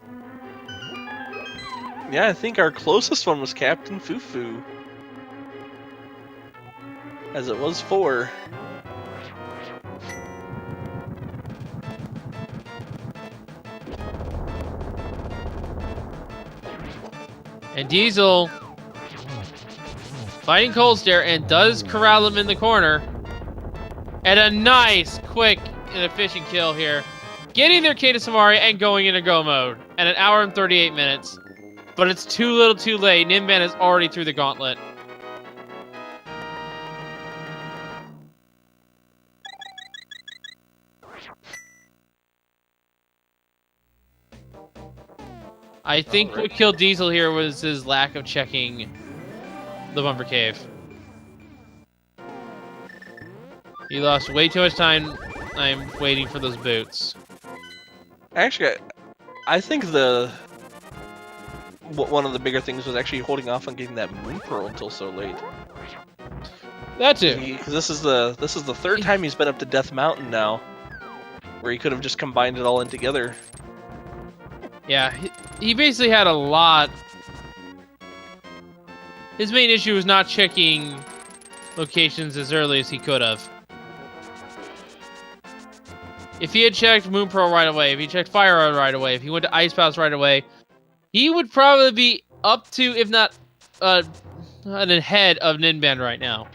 Yeah, I think our closest one was Captain Fufu. As it was 4. And Diesel fighting Cold Stare and does corral him in the corner. And a nice, quick, and efficient kill here. Getting their Kata Samari and going into go mode at 1 hour and 38 minutes. But it's too little too late. Ninban is already through the gauntlet. I think what killed Diesel here was his lack of checking the Bumper Cave. He lost way too much time. I'm waiting for those boots. Actually, I think one of the bigger things was actually holding off on getting that Moon Pearl until so late. That too. Because this is the third time he's been up to Death Mountain now, where he could have just combined it all in together. Yeah, he basically had a lot. His main issue was not checking locations as early as he could have. If he had checked Moon Pearl right away, if he checked Fire Rod right away, if he went to Ice Palace right away, he would probably be up to, if not ahead of Ninban right now.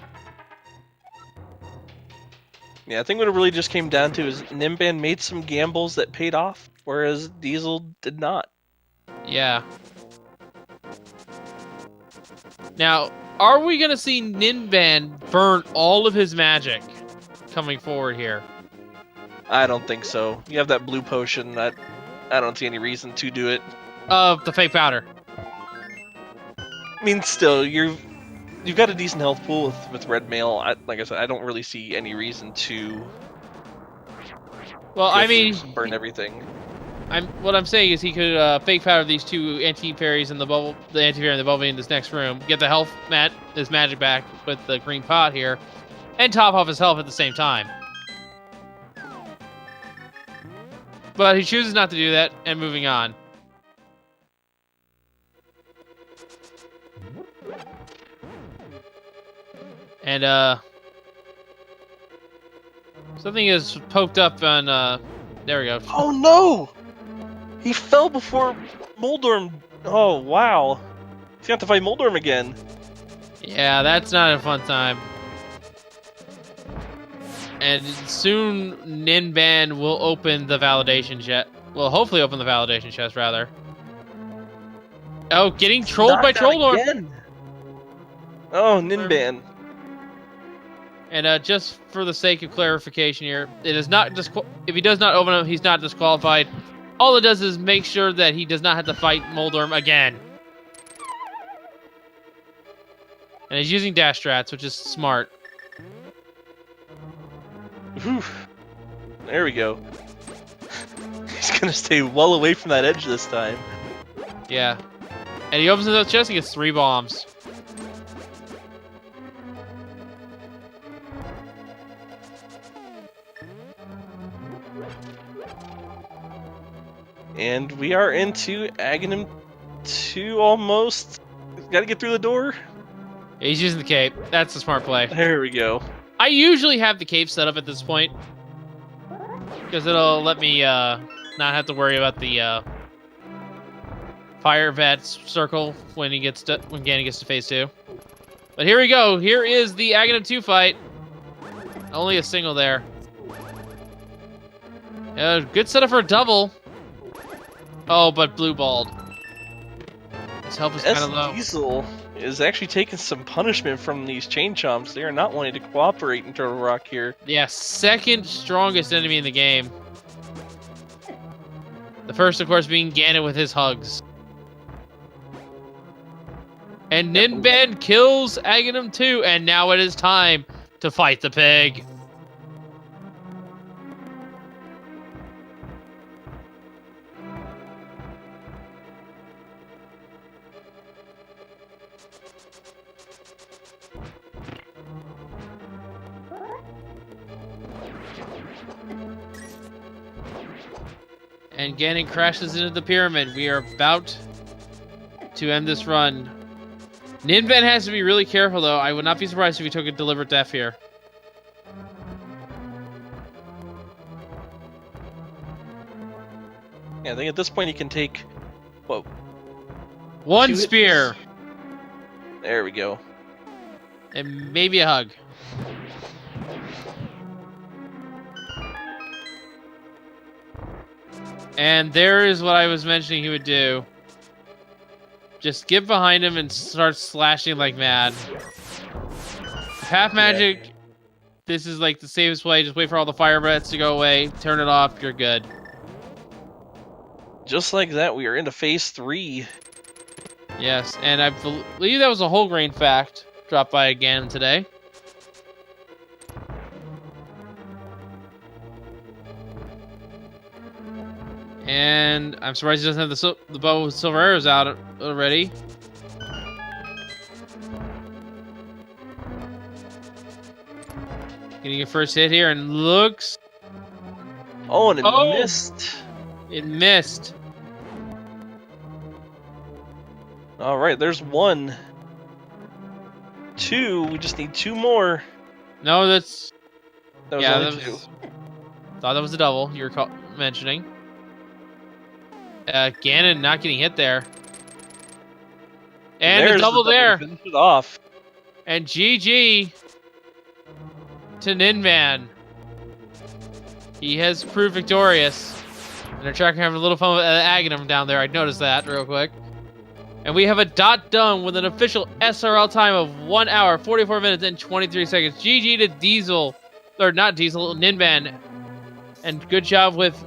Yeah, I think what it really just came down to is Ninban made some gambles that paid off, whereas Diesel did not. Yeah. Now, are we going to see Ninban burn all of his magic coming forward here? I don't think so. You have that blue potion. I don't see any reason to do it. The fake powder. I mean, still, you've got a decent health pool with red mail. Like I said, I don't really see any reason to. Well, I mean, burn everything. What I'm saying is he could fake powder these two anti-fairies in the bubble, the anti-fairy and the bubble in this next room, get the health his magic back with the green pot here, and top off his health at the same time. But he chooses not to do that, and moving on. And, something is poked up on, there we go. Oh no! He fell before Moldorm. Oh, wow. He's got to fight Moldorm again. Yeah, that's not a fun time. And soon, Ninban will open the validation chest. Well, hopefully open the validation chest, rather. Oh, getting trolled by Trolldor. Again. Oh, Ninban. And just for the sake of clarification here, it is not if he does not open them, he's not disqualified. All it does is make sure that he does not have to fight Moldorm again. And he's using dash strats, which is smart. Whew. There we go. He's gonna stay well away from that edge this time. Yeah. And he opens the chest, he gets 3 bombs. And we are into Aghanim 2 almost. Gotta get through the door. Yeah, he's using the cape. That's a smart play. There we go. I usually have the cape set up at this point, because it'll let me not have to worry about the fire vats circle when Ganon gets to phase 2. But here we go. Here is the Aghanim 2 fight. Only a single there. Good setup for a double. Oh, but blue balled. His health is kind of low. SDiezal is actually taking some punishment from these chain chomps. They are not wanting to cooperate in Turtle Rock here. Yeah, second strongest enemy in the game. The first, of course, being Ganon with his hugs. And Ninban kills Aghanim too, and now it is time to fight the pig. And Ganon crashes into the pyramid. We are about to end this run. Ninban has to be really careful, though. I would not be surprised if he took a deliberate death here. Yeah, I think at this point he can take, what? One 2 spear. hits? There we go. And maybe a hug. And there is what I was mentioning he would do. Just get behind him and start slashing like mad. Half magic. Yeah. This is like the safest way. Just wait for all the fire breaths to go away. Turn it off. You're good. Just like that, we are into phase 3. Yes, and I believe that was a whole grain fact dropped by again today. And I'm surprised he doesn't have the bow with silver arrows out already. Getting a first hit here, and looks... Oh, and it Oh! missed. It missed. All right, there's 1. 2, we just need 2 more. No, that's... That was yeah, only that 2. was... Thought that was the double you were mentioning. Ganon not getting hit there. And There's a double the there. Finish it off. And GG to Ninban. He has proved victorious. And they're tracking having a little fun with Aghanim down there. I noticed that real quick. And we have a dot done with an official SRL time of 1 hour, 44 minutes, and 23 seconds. GG to Diesel. Or not Diesel, Ninban. And good job with...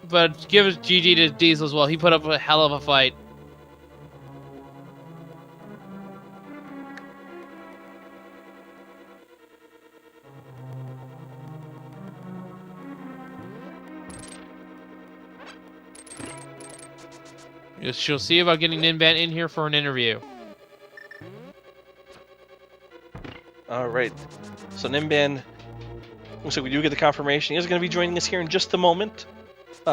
But give us GG to Diesel as well. He put up a hell of a fight. She'll see about getting Ninban in here for an interview. All right. So Ninban, looks like we do get the confirmation. He is going to be joining us here in just a moment.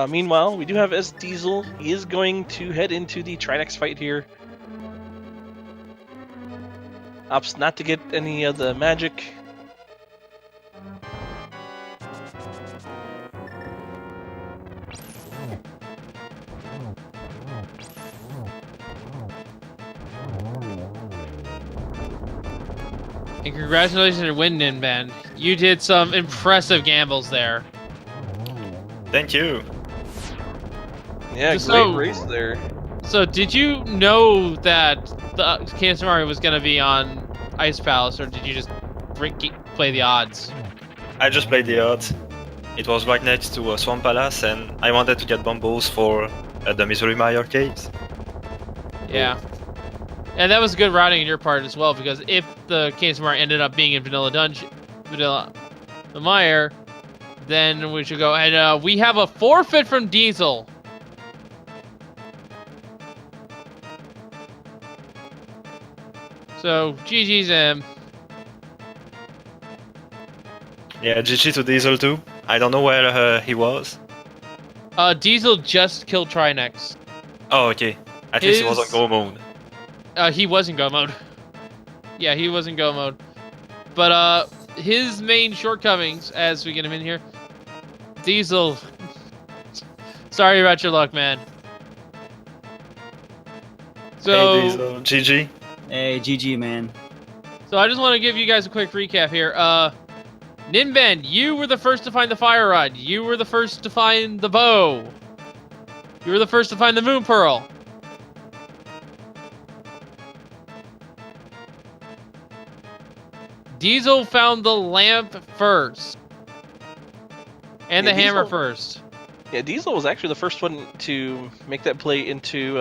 Meanwhile, we do have SDiezal. He is going to head into the Trinex fight here. Opts not to get any of the magic. And congratulations on your win, Ninban. You did some impressive gambles there. Thank you. Yeah, So- great race there. So, did you know that the Cancer Mario was going to be on Ice Palace, or did you just play the odds? I just played the odds. It was right next to Swamp Palace, and I wanted to get bumbles for the Missouri Mire arcades. Yeah. And that was good routing on your part as well, because if the Cancer Mario ended up being in Vanilla the Mire, then we should go. And we have a forfeit from Diesel. So, GG's him. Yeah, GG to Diesel too. I don't know where he was. Diesel just killed Trinex. Oh, okay. At least he was on His- go mode. He was in go mode. Yeah, he was in go mode. But his main shortcomings, as we get him in here, Diesel. Sorry about your luck, man. So, Hey Diesel, GG. Hey, GG, man. so I just want to give you guys a quick recap here. Ninban, you were the first to find the fire rod. You were the first to find the bow. You were the first to find the Moon Pearl. Diesel found the lamp first. And Yeah, the hammer Diesel- first. Yeah, Diesel was actually the first one to make that play into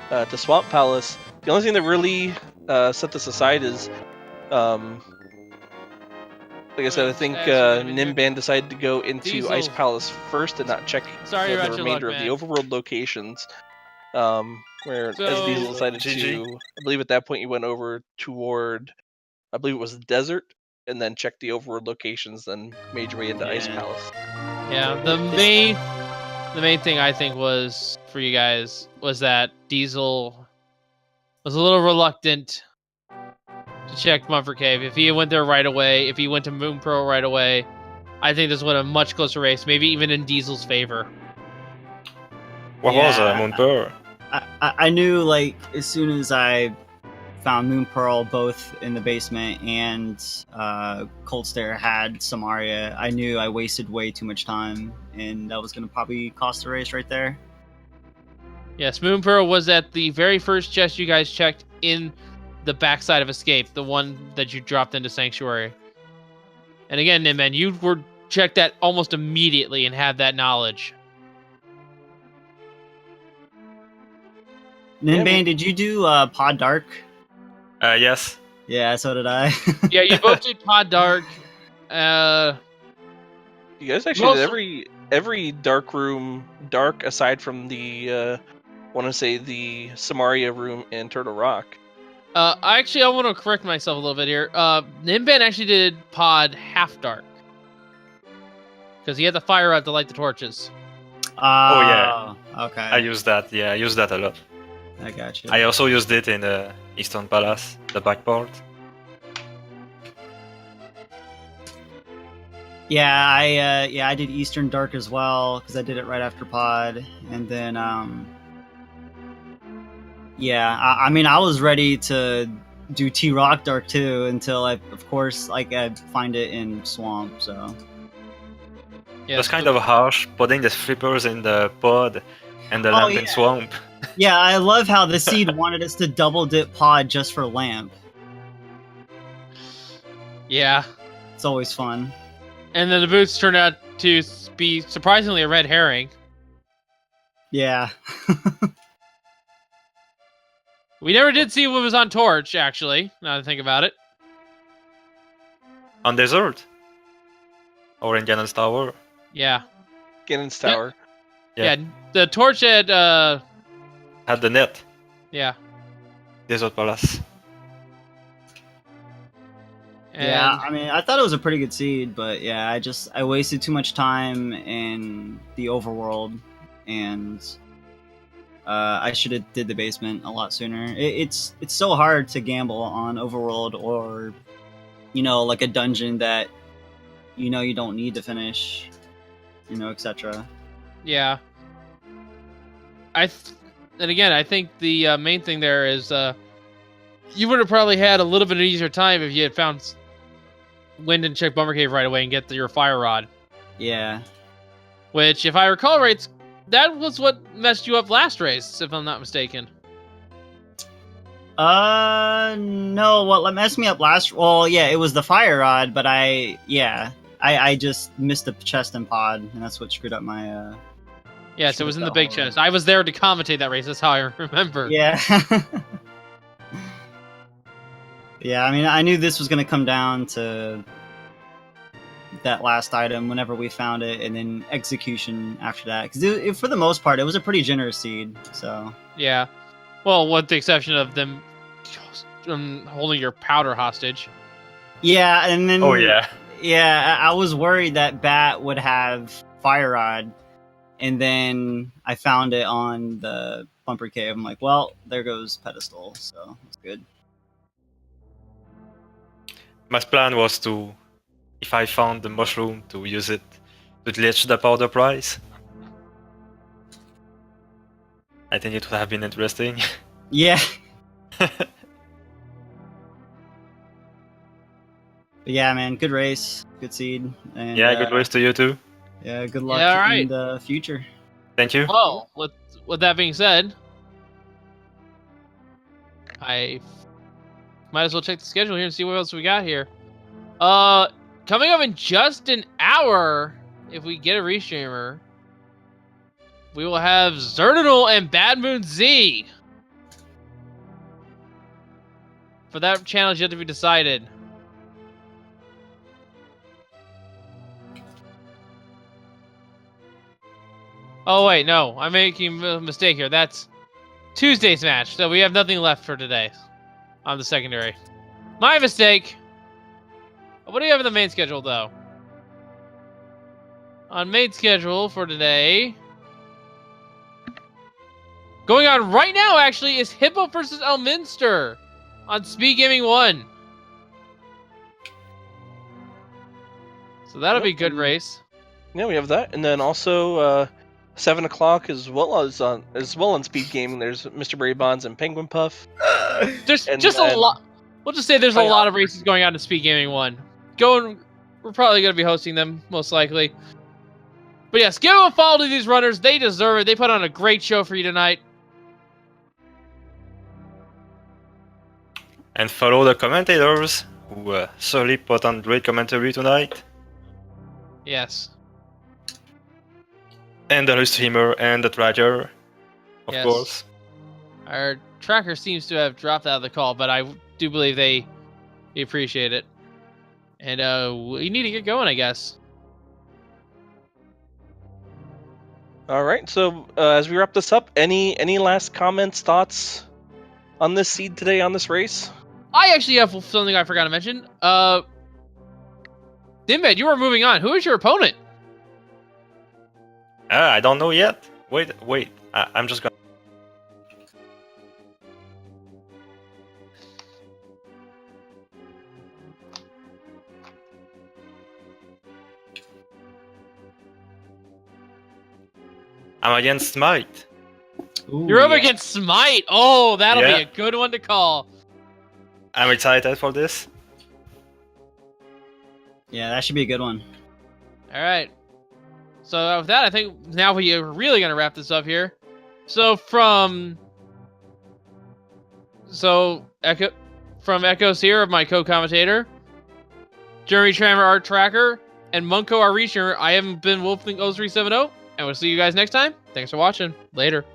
to Swamp Palace. The only thing that really set this aside is, like I said, I think Ninban decided to go into Diesel. Ice Palace first and not check Sorry the about your remainder luck, of the man. overworld locations. Where So- SDiezal decided GG. to, I believe at that point you went over toward, I believe it was the desert, and then checked the overworld locations, then made your way into Ice Yeah. Palace. Yeah, the main thing I think was for you guys was that Diesel was a little reluctant to check Mumford Cave. If he went there right away, if he went to Moon Pearl right away, I think this would have a much closer race, maybe even in Diesel's favor. What was Yeah. Moon Pearl? I knew, like, as soon as I found Moon Pearl both in the basement and Cold Stare had Samaria, I knew I wasted way too much time, and that was going to probably cost the race right there. Yes, Moon Pearl was at the very first chest you guys checked in the backside of Escape, the one that you dropped into Sanctuary. And again, Ninban, you were checked that almost immediately and had that knowledge. Ninban, did you do Pod Dark? Yes. Yeah, so did I. Yeah, you both did Pod Dark. You guys actually Well, did every dark room dark aside from the want to say the Samaria room in Turtle Rock. I want to correct myself a little bit here. Ninban actually did Pod Half Dark. Because he had the fire out to light the torches. Oh, yeah. Okay. I use that. Yeah, I use that a lot. I got you. I also used it in Eastern Palace, the back part. Yeah, I did Eastern Dark as well because I did it right after Pod, and then I mean I was ready to do T-Rock Dark too until I find it in Swamp. So Yeah, It was kind of harsh putting the flippers in the pod and the lamp in Swamp. yeah, I love how the seed wanted us to double dip Pod just for Lamp. Yeah. It's always fun. And then the boots turned out to be surprisingly a red herring. Yeah. We never did see what was on Torch, actually, now that I think about it. On Desert? Or in Ganon's Tower? Yeah. Ganon's Tower. Yeah, the Torch had, Had the net. yeah. Desert Palace. And Yeah, I mean, I thought it was a pretty good seed, but yeah, I wasted too much time in the overworld, and I should have did the basement a lot sooner. It's so hard to gamble on overworld or, like a dungeon that, you don't need to finish, etc. yeah. And again, I think the main thing there is you would have probably had a little bit of easier time if you had found Wind and check Bummer Cave right away and get your fire rod. Yeah. Which, if I recall right, that was what messed you up last race, if I'm not mistaken. No, what messed me up last? Well, yeah, it was the fire rod, but I just missed the chest and pod, and that's what screwed up my. Yes, it was in the big chest. I was there to commentate that race. That's how I remember. Yeah. Yeah, I mean, I knew this was going to come down to that last item whenever we found it, and then execution after that. Because for the most part, it was a pretty generous seed. So Yeah. Well, with the exception of them holding your powder hostage. yeah, and then Oh yeah. yeah, I was worried that Bat would have fire rod, and then I found it on the bumper cave. I'm like, well, there goes pedestal, so it's good. My plan was to, if I found the mushroom, to use it to glitch the powder price. I think it would have been interesting. Yeah. But yeah, man, good race, good seed, and Yeah, good race to you too. yeah, good luck Yeah, all right. in the future. Thank you. Well, with that being said, I might as well check the schedule here and see what else we got here. Coming up in just an hour, if we get a restreamer, we will have Zerdinal and Bad Moon Z. For that channel, yet to be decided. Oh wait, no, I'm making a mistake here. That's Tuesday's match, so we have nothing left for today on the secondary. My mistake. What do you have in the main schedule, though? On main schedule for today, going on right now, actually, is Hippo versus Elminster on Speed Gaming 1. So that'll be a good race. Yeah, we have that, and then also 7 o'clock as well on Speed Gaming. There's Mr. Brady Bonds and Penguin Puff. There's And just a lot. We'll just say there's a lot of races going on in Speed Gaming 1. We're probably going to be hosting them, most likely. But yes, give them a follow to these runners. They deserve it. They put on a great show for you tonight. And follow the commentators who certainly put on great commentary tonight. Yes. And the streamer and the tracker, of Yes. course. Our tracker seems to have dropped out of the call, but I do believe they appreciate it. And we need to get going, I guess. All right. So as we wrap this up, any last comments, thoughts on this seed today, on this race? I actually have something I forgot to mention. Ninban, you are moving on. Who is your opponent? I don't know yet. Wait. I'm just gonna. I'm against Smite. Ooh, You're up yeah. against Smite. Oh, that'll Yeah. be a good one to call. I'm excited for this. Yeah, that should be a good one. All right. So with that, I think now we are really going to wrap this up here. So from Echoes here of my co-commentator, Jeremy Trammer, art tracker, and Munko, our restreamer, I have been Wolfling0370, and we'll see you guys next time. Thanks for watching. Later.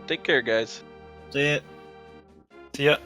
Take care, guys. See ya. See ya.